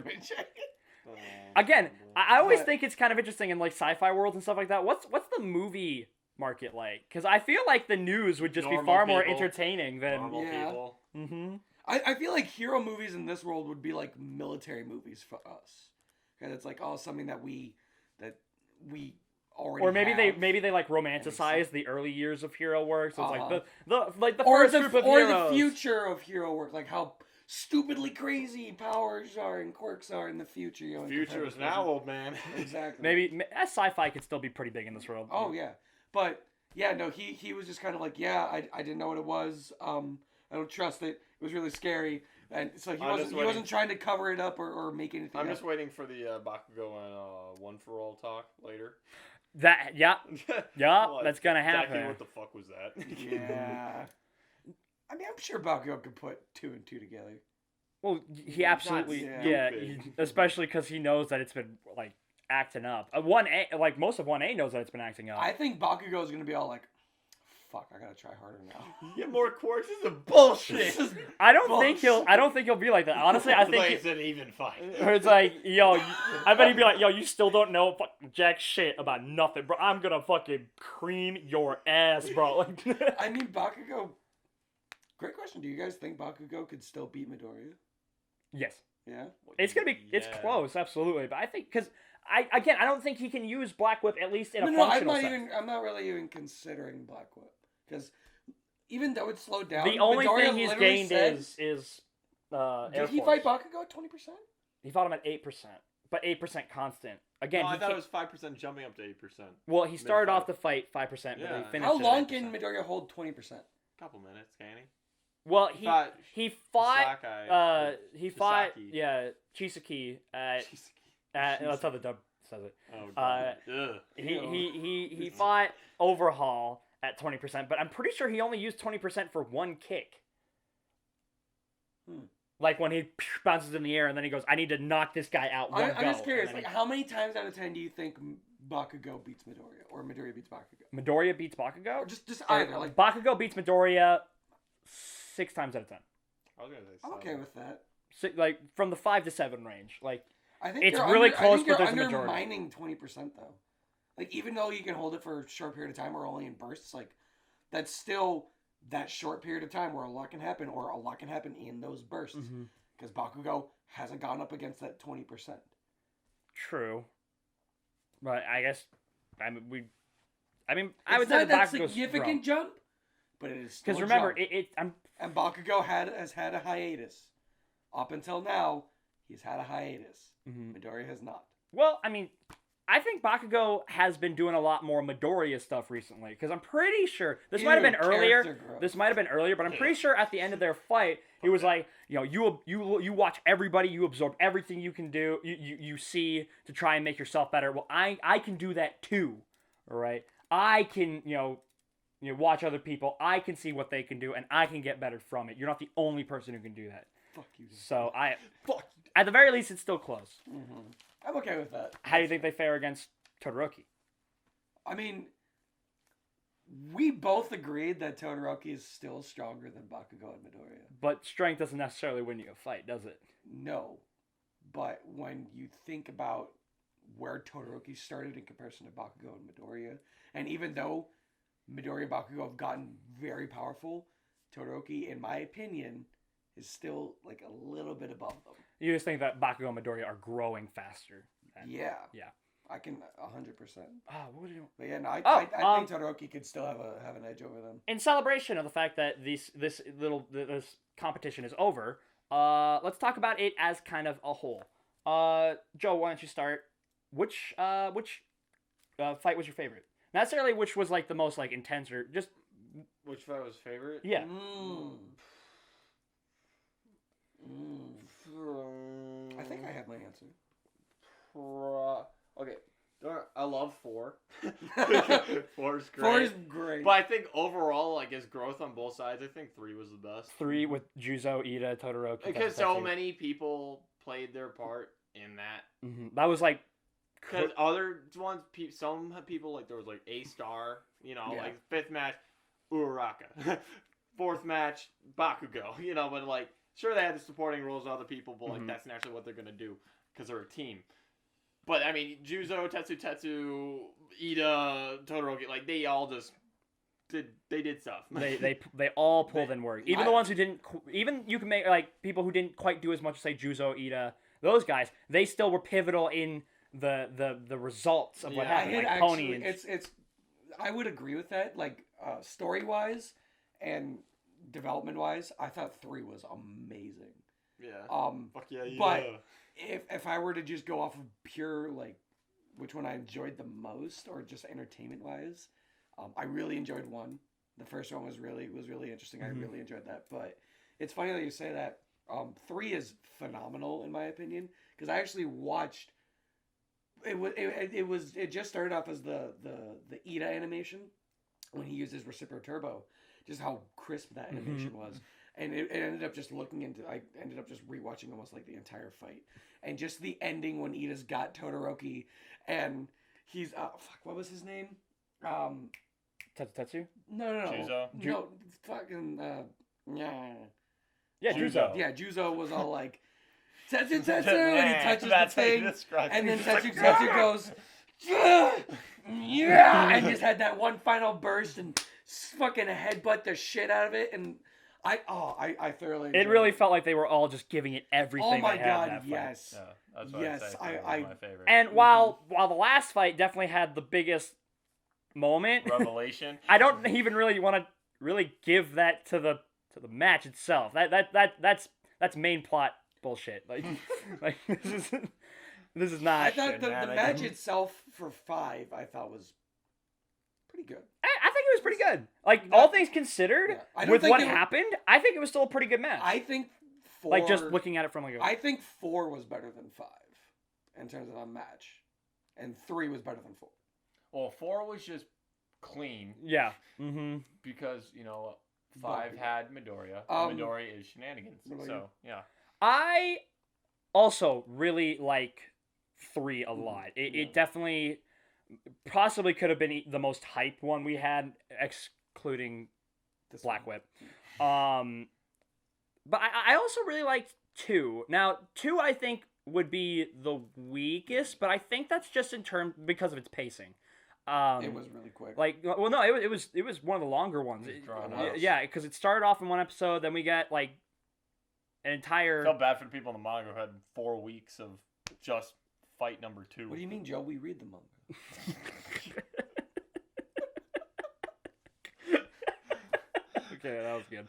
Again, I always But- think it's kind of interesting in like sci-fi worlds and stuff like that. What's the movie market like? Because I feel like the news would just be Normal far more people. entertaining than. Normal Yeah. people. Mm-hmm. I feel like hero movies in this world would be like military movies for us. Because it's like, something that we already Or maybe have. they like romanticize the early years of hero work. So it's like the or first the group of or heroes. the future of hero work, like how stupidly crazy powers are and quirks are in the future. You know, in Future is comparison. now, old man. Exactly. Maybe sci-fi could still be pretty big in this world. Oh yeah, but yeah, no, he was just kind of like, yeah, I didn't know what it was. I don't trust it. It was really scary, and so he wasn't trying to cover it up or make anything. I'm up. just waiting for the Bakugou and One for All talk later. That Like, that's gonna happen. Deku, what the fuck was that? Yeah. I mean, I'm sure Bakugou could put 2 and 2 together. Well, he absolutely stupid. especially because he knows that it's been like acting up. 1A, like most of 1A knows that it's been acting up. I think Bakugou is gonna be all like, "Fuck, I gotta try harder now." Get more quirks. This is bullshit. This is I don't think he'll be like that. Honestly, I think it's an even fight. or it's like, I bet he'd be like, yo, you still don't know jack shit about nothing, bro. I'm gonna fucking cream your ass, bro. Like, I mean, Bakugou. Great question. Do you guys think Bakugou could still beat Midoriya? yes, Yeah. it's gonna be, it's close, absolutely. But I think because I don't think he can use Black Whip at least in a functional sense. I'm not really even considering Black Whip because even though it's slowed down, The only Midoriya thing he's literally gained said, is Did Air he Force. fight Bakugou at 20%? He fought him at 8%, but 8% constant. Again, No, I he thought it can't- was 5% jumping up to 8%. Well, he started off Mid-fight. the fight 5%, but Yeah. he finished. How at long 8%. can Midoriya hold 20%? Oh, Couple minutes, can he? Well, he fought Chisaki. Chisaki at that's how the dub says it. Oh, God. He fought Overhaul at 20%, but I'm pretty sure he only used 20% for one kick. Like when he bounces in the air and then he goes, I need to knock this guy out one go. I'm just curious, And then like, how many times out of 10 do you think Bakugou beats Midoriya or Midoriya beats Bakugou? Midoriya beats Bakugou? Or just either. Like, Bakugou beats Midoriya 6 times out of 10. I was gonna say I'm okay with that. Like from the 5 to 7 range. Like I think it's you're really I close, think but you're there's a majority. undermining 20% though. Like even though you can hold it for a short period of time or only in bursts, like that's still that short period of time where a lot can happen, or a lot can happen in those bursts. Because Bakugou hasn't gone up against that 20%. True. But I guess I would It's say not that that Bakugou's significant jump, but it is still because a remember jump. And Bakugou has had a hiatus. Up until now, he's had a hiatus. Midoriya has not. Well, I mean, I think Bakugou has been doing a lot more Midoriya stuff recently because I'm pretty sure this might have been earlier. But I'm pretty sure at the end of their fight, he was like, you watch everybody, you absorb everything you can do, you see to try and make yourself better. Well, I can do that too, all right? I can watch other people. I can see what they can do, and I can get better from it. You're not the only person who can do that. Fuck you. So at the very least, it's still close. I'm okay with that. How do you think they fare against Todoroki? I mean, we both agreed that Todoroki is still stronger than Bakugou and Midoriya. But strength doesn't necessarily win you a fight, does it? No. But when you think about where Todoroki started in comparison to Bakugou and Midoriya, and even though Midoriya and Bakugou have gotten very powerful, Todoroki, in my opinion, is still like a little bit above them. You just think that Bakugou and Midoriya are growing faster. Yeah. Yeah. I can 100%. Oh, what would you? But yeah, no, I think Todoroki could still have an edge over them. In celebration of the fact that this competition is over, let's talk about it as kind of a whole. Joe, why don't you start? Which fight was your favorite? Not necessarily which was like the most like intense, or just which fight was favorite? Yeah. I think I have my answer. Okay. I love 4. 4 is great. 4 is great. But I think overall, like, his growth on both sides, I think 3 was the best. 3 with Juzo, Ida, Todoroki. Because so many people played their part in that. That was like... Because other ones, some people, like, there was, like, A-Star, like, 5th match, Uraraka. 4th match, Bakugou, but, like, sure, they had the supporting roles of other people, but, like, that's naturally what they're going to do, because they're a team. But I mean, Juzo, Tetsu, Ida, Todoroki, like they all just did stuff. They all pulled in work. Even the ones who didn't. Even you can make like people who didn't quite do as much as say Juzo, Ida, those guys. They still were pivotal in the results of what happened. Like Pony. It's. I would agree with that. Like story wise, and development wise, I thought 3 was amazing. Yeah. Fuck yeah. But if I were to just go off of pure like which one I enjoyed the most or just entertainment wise, I really enjoyed 1. The first one was really interesting. I really enjoyed that. But it's funny that you say that. 3 is phenomenal in my opinion because I actually watched. It just started off as the Ida animation when he used his Reciprocal Turbo, just how crisp that animation was. And it ended up just I ended up just rewatching almost like the entire fight. And just the ending when Ida's got Todoroki and he's, what was his name? Tetsu? No. Juzo? No, fucking, yeah. Yeah, Juzo. Yeah, Juzo was all like, Tetsu, and he touches the thing. And then Tetsu goes, yeah, and just had that one final burst and fucking headbutt the shit out of it. And I thoroughly enjoyed it really felt like they were all just giving it everything. Oh my they god, had that yes. Yeah, that's what yes, I'd say. My favorite. And while the last fight definitely had the biggest moment, revelation, I don't even really want to really give that to the match itself. That's main plot bullshit. Like this is not. I thought the match itself for 5 I thought was pretty good. I think it was pretty good. Like all things considered, with what happened, I think it was still a pretty good match. I think 4. Like just looking at it from I think 4 was better than 5 in terms of a match, and 3 was better than 4. Well, 4 was just clean. Yeah. Because 5 had Midoriya. Midoriya is shenanigans. So yeah. I also really like 3 a lot. It definitely possibly could have been the most hype one we had, excluding Black Whip. But I also really liked 2. Now 2 I think would be the weakest, but I think that's just in terms because of its pacing. It was really quick. Like, well, no, it was one of the longer ones. Yeah, because it started off in 1 episode, then we got like an entire. I felt bad for the people in the manga who had 4 weeks of just fight number 2. What do you mean, Joe? We read the manga. Okay, that was good.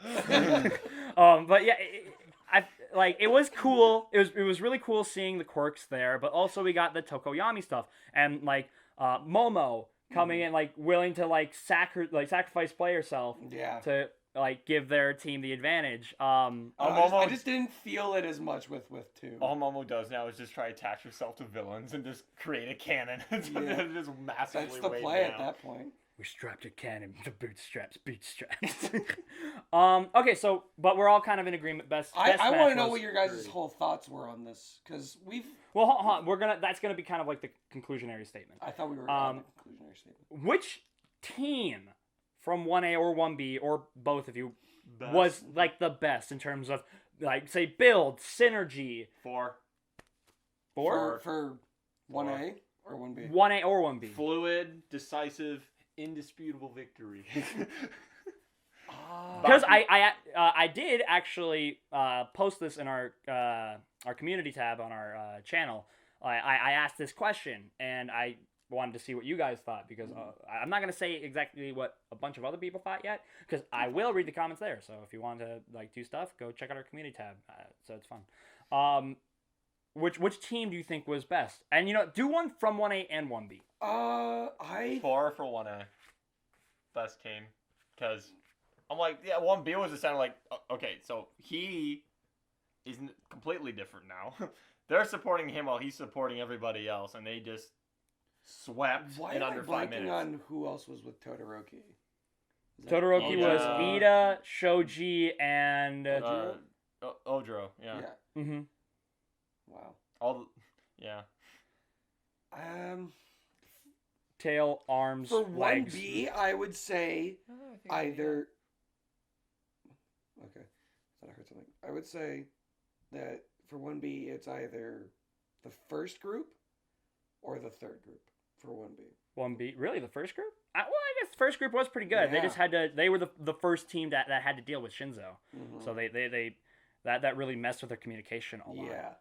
But yeah, it was cool. It was really cool seeing the quirks there, but also we got the Tokoyami stuff and like Momo coming in like willing to sacrifice play herself to like give their team the advantage. I just didn't feel it as much with 2. All Momo does now is just try to attach herself to villains and just create a cannon. Just massively. That's the play at that point. We strapped a cannon to bootstraps. Okay, so but we're all kind of in agreement. Best I want to know what your guys' whole thoughts were on this because we've. Well, hold on. That's gonna be kind of like the conclusionary statement. I thought we were on the conclusionary statement. Which team from 1A or 1B or both of you was like the best in terms of like say build synergy? 4. For 1A or 1B. 1A or 1B. Fluid, decisive, indisputable victory. Because I did actually post this in our community tab on our channel. I asked this question and I wanted to see what you guys thought because I'm not gonna say exactly what a bunch of other people thought yet because I will read the comments there. So if you want to like do stuff, go check out our community tab. So it's fun. Which team do you think was best? And do one from 1A and 1B. 4 for 1A. Best team. Because I'm like, yeah, 1B was just sounding like, okay, so he is completely different now. They're supporting him while he's supporting everybody else, and they just swept in under 5 minutes. Why am I blanking on who else was with Todoroki? Todoroki was Ida, Shoji, and Odro. Yeah. Mm-hmm. Wow. Tail, arms, for legs. 1B, I would say either. Okay, I thought I heard something. I would say that for 1B, it's either the first group or the third group for 1B. 1B, really the first group? Well, I guess the first group was pretty good. They just had to. They were the first team that had to deal with Shinzo, so they that really messed with their communication a lot. Yeah.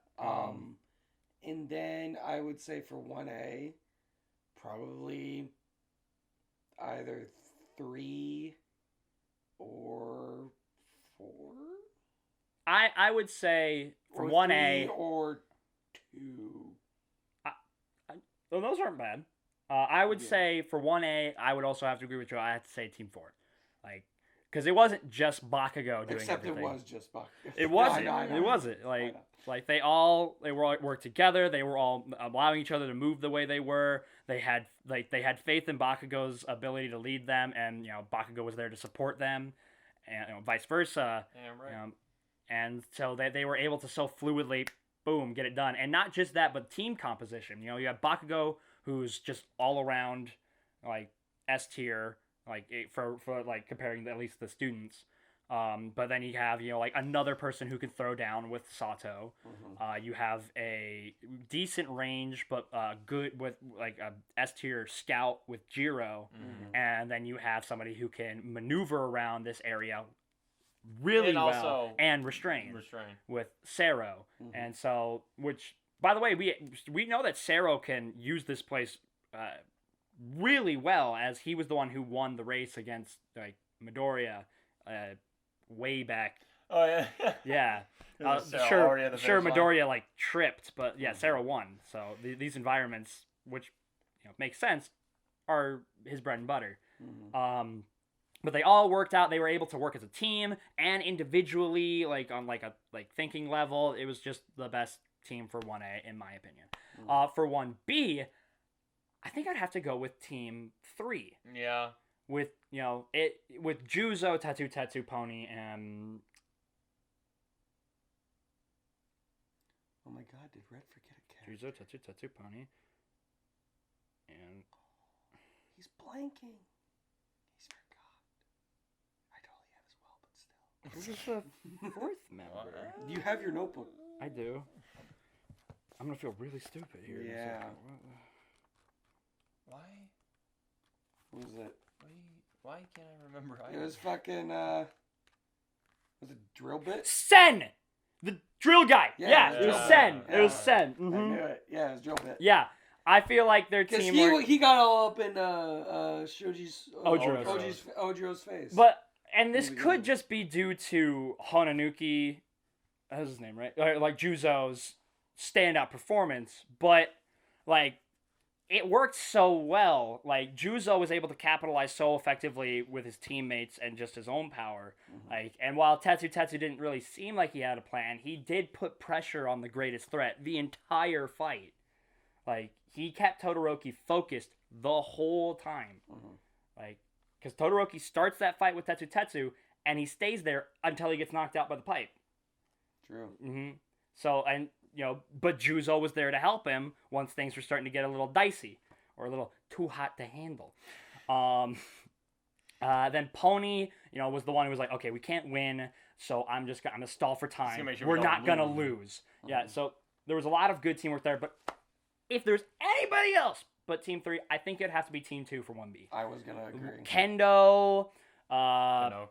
And then I would say for 1A, probably either 3 or 4. I would say for or 1A 3 or 2. Well, those aren't bad. I would say for 1A, I would also have to agree with you. I have to say Team 4. Like, because it wasn't just Bakugou doing Except everything. it was just Bakugou. It wasn't. I know. It wasn't. Like they all worked together. They were all allowing each other to move the way they were. They had faith in Bakugou's ability to lead them, and Bakugou was there to support them, and vice versa. Yeah, right. And so they were able to so fluidly, boom, get it done. And not just that, but team composition. You have Bakugou, who's just all around like S tier, like for like comparing at least the students. But then you have like another person who can throw down with Sato. You have a decent range, but good with like a S tier scout with Jiro, and then you have somebody who can maneuver around this area really well and restrain with Sero. And so, which by the way, we know that Sero can use this place really well, as he was the one who won the race against like Midoriya way back. Oh yeah. Yeah. Sure Midoriya like tripped, but yeah, Sero won. So these environments, which makes sense, are his bread and butter. But they all worked out. They were able to work as a team and individually, like on like a thinking level. It was just the best team for 1A in my opinion. For 1B, I think I'd have to go with Team 3. Yeah. With with Juzo, Tattoo Pony, and oh my God, did Rhett forget a cat? Juzo, Tattoo Pony, and he's blanking. He's forgot. I totally have as well, but still. Who's the fourth member? Do you have your notebook? I do. I'm gonna feel really stupid here. Yeah. Why? Who was it? Why can't I remember? It was fucking. Was it Drill Bit? Sen, the drill guy. Yeah, it was Sen. Yeah. It was Sen. I knew it. Yeah, it was Drill Bit. Yeah, I feel like their Because team. he got all up in Shoji's Ojiro's face. And this could just be due to Honanuki, that's his name, right? Like Juzo's standout performance, but like it worked so well. Like Juzo was able to capitalize so effectively with his teammates and just his own power. Like, and while Tattoo didn't really seem like he had a plan, he did put pressure on the greatest threat the entire fight. Like he kept Todoroki focused the whole time. Like, because Todoroki starts that fight with Tattoo and he stays there until he gets knocked out by the pipe. True. So, and but Juzo was there to help him once things were starting to get a little dicey or a little too hot to handle. Then Pony, was the one who was like, okay, we can't win, so I'm gonna stall for time. We're not gonna lose. Yeah. So there was a lot of good teamwork there, but if there's anybody else but Team 3, I think it'd have to be Team 2 for 1B. I was gonna agree. Kendo, Kinoko,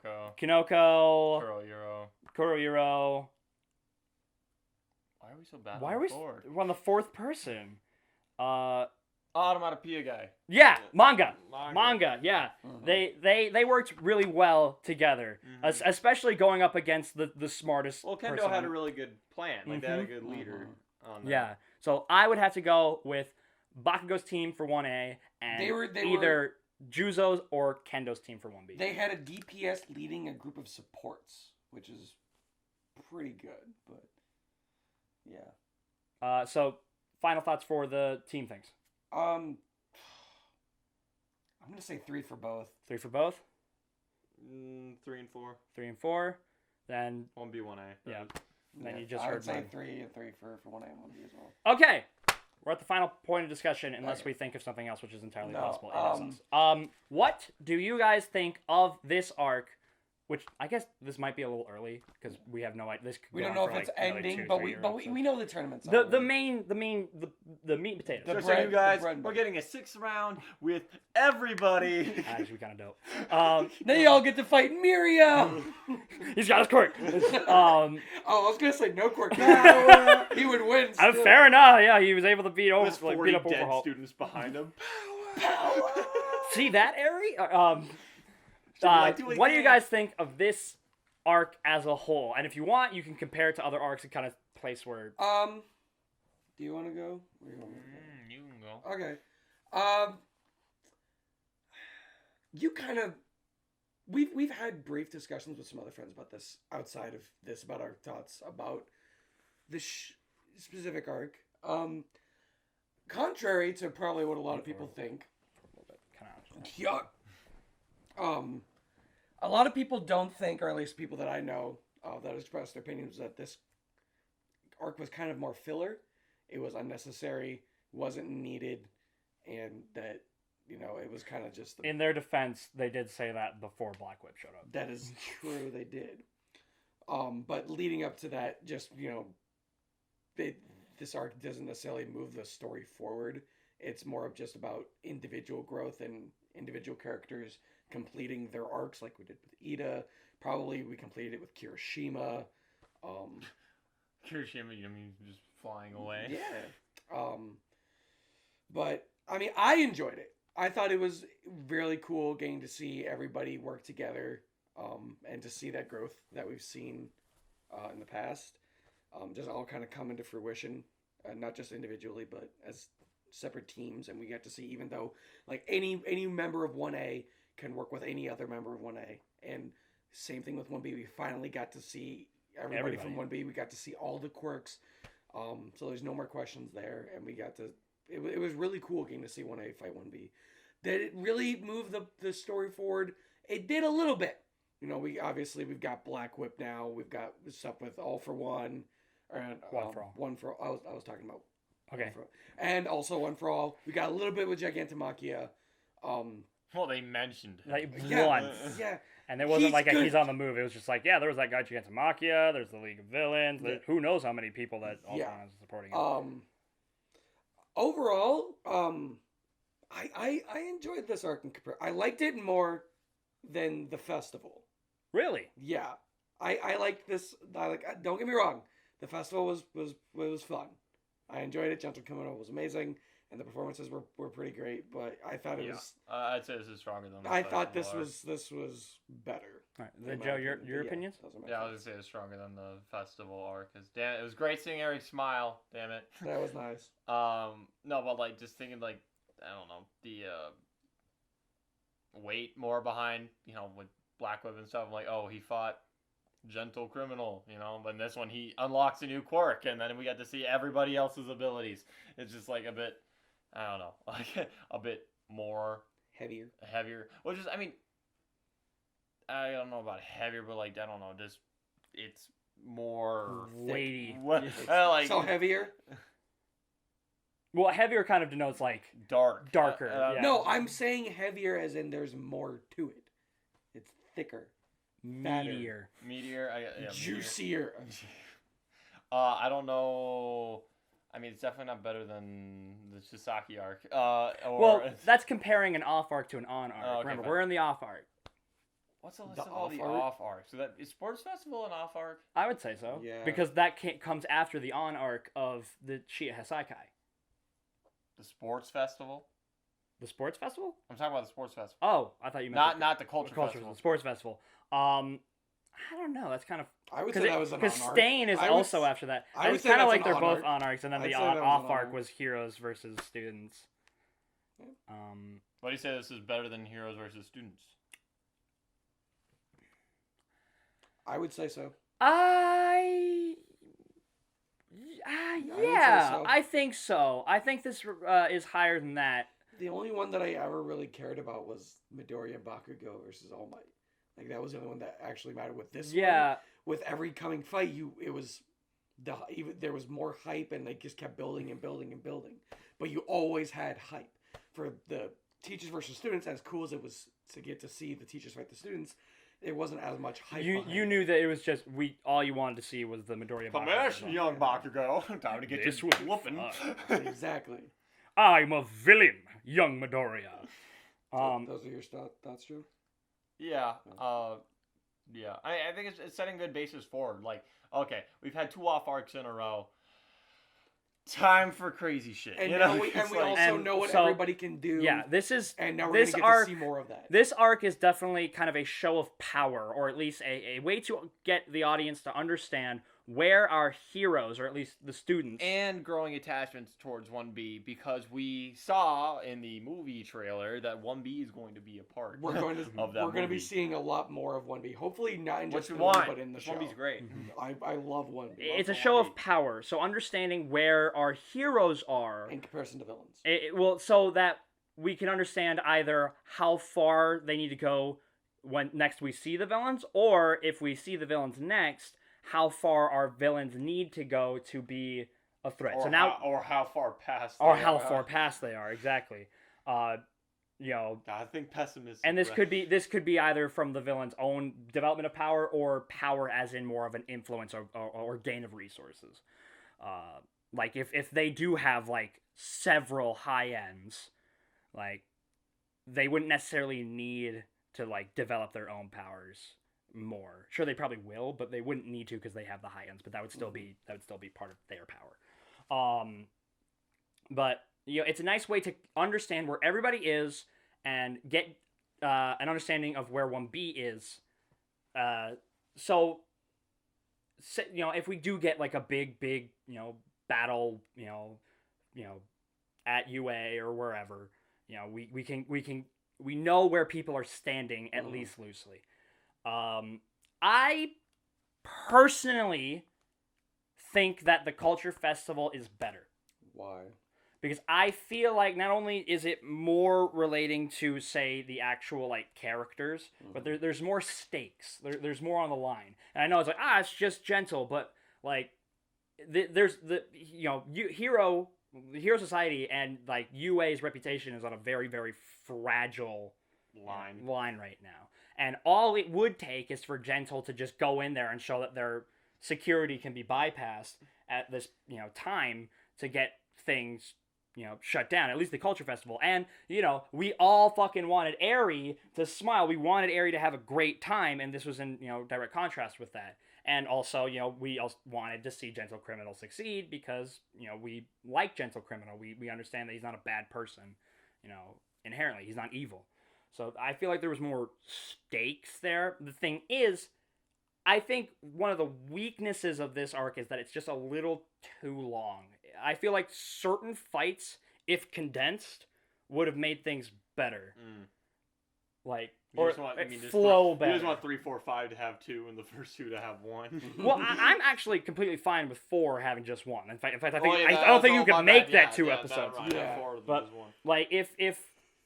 Kurohiro. Why are we so bad? Why are we're on the fourth person? Automatopoeia guy. Yeah, manga. Yeah, they worked really well together, especially going up against the smartest. Well, Kendo person. had a really good plan. Like they had a good leader. On that. Yeah, so I would have to go with Bakugou's team for 1A and either Juzo's or Kendo's team for 1B. They had a DPS leading a group of supports, which is pretty good, but yeah. So final thoughts for the team things. I'm gonna say 3 for both. 3 for both. 3 and 4. 3 and 4. Then 1B, 1A. Yeah. Then you just I heard would say mine. 3 and 3 for 1A and 1B as well. Okay. We're at the final point of discussion, unless we think of something else, which is entirely possible. What do you guys think of this arc which I guess this might be a little early because we have no idea. This could We go don't on know for, if it's another ending, 2 or but 3 we years, but we know the tournament's the over. meat and potatoes. So, bread- you guys, the bread and we're butter. getting a 6th round with everybody. Actually, kind of dope. They all get to fight Miria. He's got his quirk. Oh, I was gonna say no quirk. He would win. Still. Fair enough. Yeah, he was able to beat There's 40 beat up dead Overhaul. students behind him. See that, Ari? like, do it What do you again. guys think of this arc as a whole? And if you want, you can compare it to other arcs and kind of place where. Do you want to go? Or you want me to go? You can go. Okay. You kind of. We've had brief discussions with some other friends about this outside of this, about our thoughts about this specific arc. Contrary to probably what a lot of people think. Yeah. A lot of people don't think, or at least people that I know that expressed their opinions, that this arc was kind of more filler. It was unnecessary, wasn't needed, and that, it was kind of just... In their defense, they did say that before Black Whip showed up. That is true, they did. But leading up to that, just, this arc doesn't necessarily move the story forward. It's more of just about individual growth and individual characters completing their arcs, like we did with Ida. Probably we completed it with Kirishima. Kirishima, just flying away. Yeah. But, I enjoyed it. I thought it was really cool getting to see everybody work together and to see that growth that we've seen in the past. Just all kind of come into fruition, not just individually, but as separate teams. And we got to see, even though any member of 1A can work with any other member of 1A. And same thing with 1B. We finally got to see everybody from 1B. We got to see all the quirks. So there's no more questions there. And we got to... It was really cool getting to see 1A fight 1B. Did it really move the story forward? It did a little bit. We've got Black Whip now. We've got stuff with All for One. And, One for All. One for All. I was talking about. Okay. And also One for All. We got a little bit with Gigantomachia. Well, they mentioned it. Like, Yeah, once. yeah. And it wasn't He's good. he's on the move. It was just there was that guy Gigantomachia. There's the League of Villains. Yeah. Who knows how many people that all Yeah. is supporting him. Overall, I enjoyed this arc in I liked it more than the festival. Really? Yeah, I liked this. Don't get me wrong, the festival was fun. I enjoyed it. Gentle Kimono was amazing, and the performances were pretty great. But I thought it was. I'd say this is stronger than. I thought this was better. All right. in my Joe, opinion. your Yeah, opinions? those are my Yeah, I was thoughts. gonna say it's stronger than the festival arc. Cause damn, it was great seeing Eric smile. Damn it. That was nice. No, but just thinking I don't know, the weight more behind, with Black Whip and stuff. I'm like, oh, he fought Gentle Criminal, but in this one he unlocks a new quirk, and then we get to see everybody else's abilities. It's just a bit, I don't know, a bit more heavier. Which is, I don't know about heavier, but I don't know, just it's more Weighty. So heavier. Well, heavier kind of denotes darker. Yeah. No, I'm saying heavier as in there's more to it. It's thicker. Meteor. Meteor. Juicier. I don't know. It's definitely not better than the Shisaki arc. Well, that's comparing an off arc to an on arc. Okay, Remember, fine. we're in the off arc. What's the list The of all the off arc? off arcs? So that is Sports Festival an off arc? I would say so. Yeah. Because that comes after the on arc of the Shia Hasaikai. The Sports Festival? The sports festival? I'm talking about the Sports Festival. Oh, I thought you meant Not the Culture Festival. The sports festival. I don't know. That's kind of I would say that was an because on-arc. Stain is I would also s- after that. I And would it's say kind of that's like an they're both on-arc. on arcs, and then I'd the say that was an off arc on-arc. was heroes versus students. What do you say this is better than Heroes versus Students? I would say so. Yeah, say so. I think so. I think this is higher than that. The only one that I ever really cared about was Midoriya and Bakugou versus All Might. That was the only one that actually mattered. With this Yeah. one, with every coming fight, there was more hype, and they just kept building and building and building. But you always had hype. For the teachers versus students, as cool as it was to get to see the teachers fight the students, it wasn't as much hype. You knew that it was just all you wanted to see was the Midoriya. Come here, young Bakugou. Time to get This you was whooping. Exactly. I'm a villain, young Midoriya. Those are your thoughts, Joe? Yeah. Yeah. I think it's setting good basis forward. Like, okay, we've had 2 off arcs in a row. Time for crazy shit. And you now know? we It's also know what everybody can do. Yeah, this is and now we're this gonna get arc, to see more of that. This arc is definitely kind of a show of power, or at least a way to get the audience to understand where our heroes, or at least the students, and growing attachments towards 1B, because we saw in the movie trailer that 1B is going to be a part of that We're going to be movie. seeing a lot more of 1B. Hopefully not in What just you the movie, want. but in the show. 1B's great. I love 1B. it's a show of power. So understanding where our heroes are In comparison to villains. well, so that we can understand either how far they need to go when next we see the villains, or if we see the villains next, how far our villains need to go to be a threat. Or So now, how far past. or they how are. far past they are exactly. You know, I think pessimism. and this could be either from the villain's own development of power, or power as in more of an influence or gain of resources. Like if they do have like several high ends, like they wouldn't necessarily need to like develop their own powers more. Sure, they probably will, but they wouldn't need to because they have the high ends. But that would still be part of their power. But you know, it's a nice way to understand where everybody is and get an understanding of where 1B is. So you know, if we do get like a big you know battle, you know at UA or wherever, you know, we know where people are standing at least loosely. I personally think that the Culture Festival is better. Why? Because I feel like not only is it more relating to, say, the actual, like, characters, but there's more stakes. There's more on the line. And I know it's like, it's just gentle, but, like, there's the, you know, Hero Society and, like, UA's reputation is on a very, very fragile line right now. And all it would take is for Gentle to just go in there and show that their security can be bypassed at this, you know, time to get things, you know, shut down, at least the Culture Festival. And, you know, we all fucking wanted Eri to smile. We wanted Eri to have a great time, and this was in, you know, direct contrast with that. And also, you know, we also wanted to see Gentle Criminal succeed because, you know, we like Gentle Criminal. We understand that he's not a bad person, you know, inherently. He's not evil. So I feel like there was more stakes there. The thing is, I think one of the weaknesses of this arc is that it's just a little too long. I feel like certain fights, if condensed, would have made things better. Like, flow better. You just want 3, 4, 5 to have 2, and the first 2 to have 1. Well, I'm actually completely fine with 4 having just 1. In fact, I don't think you could make that 2 episodes. But like, if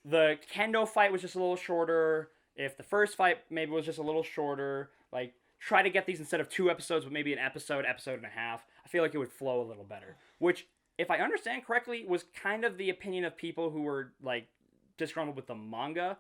the Kendo fight was just a little shorter, if the first fight maybe was just a little shorter, like, try to get these instead of 2 episodes, but maybe an episode and a half, I feel like it would flow a little better. Which, if I understand correctly, was kind of the opinion of people who were, like, disgruntled with the manga.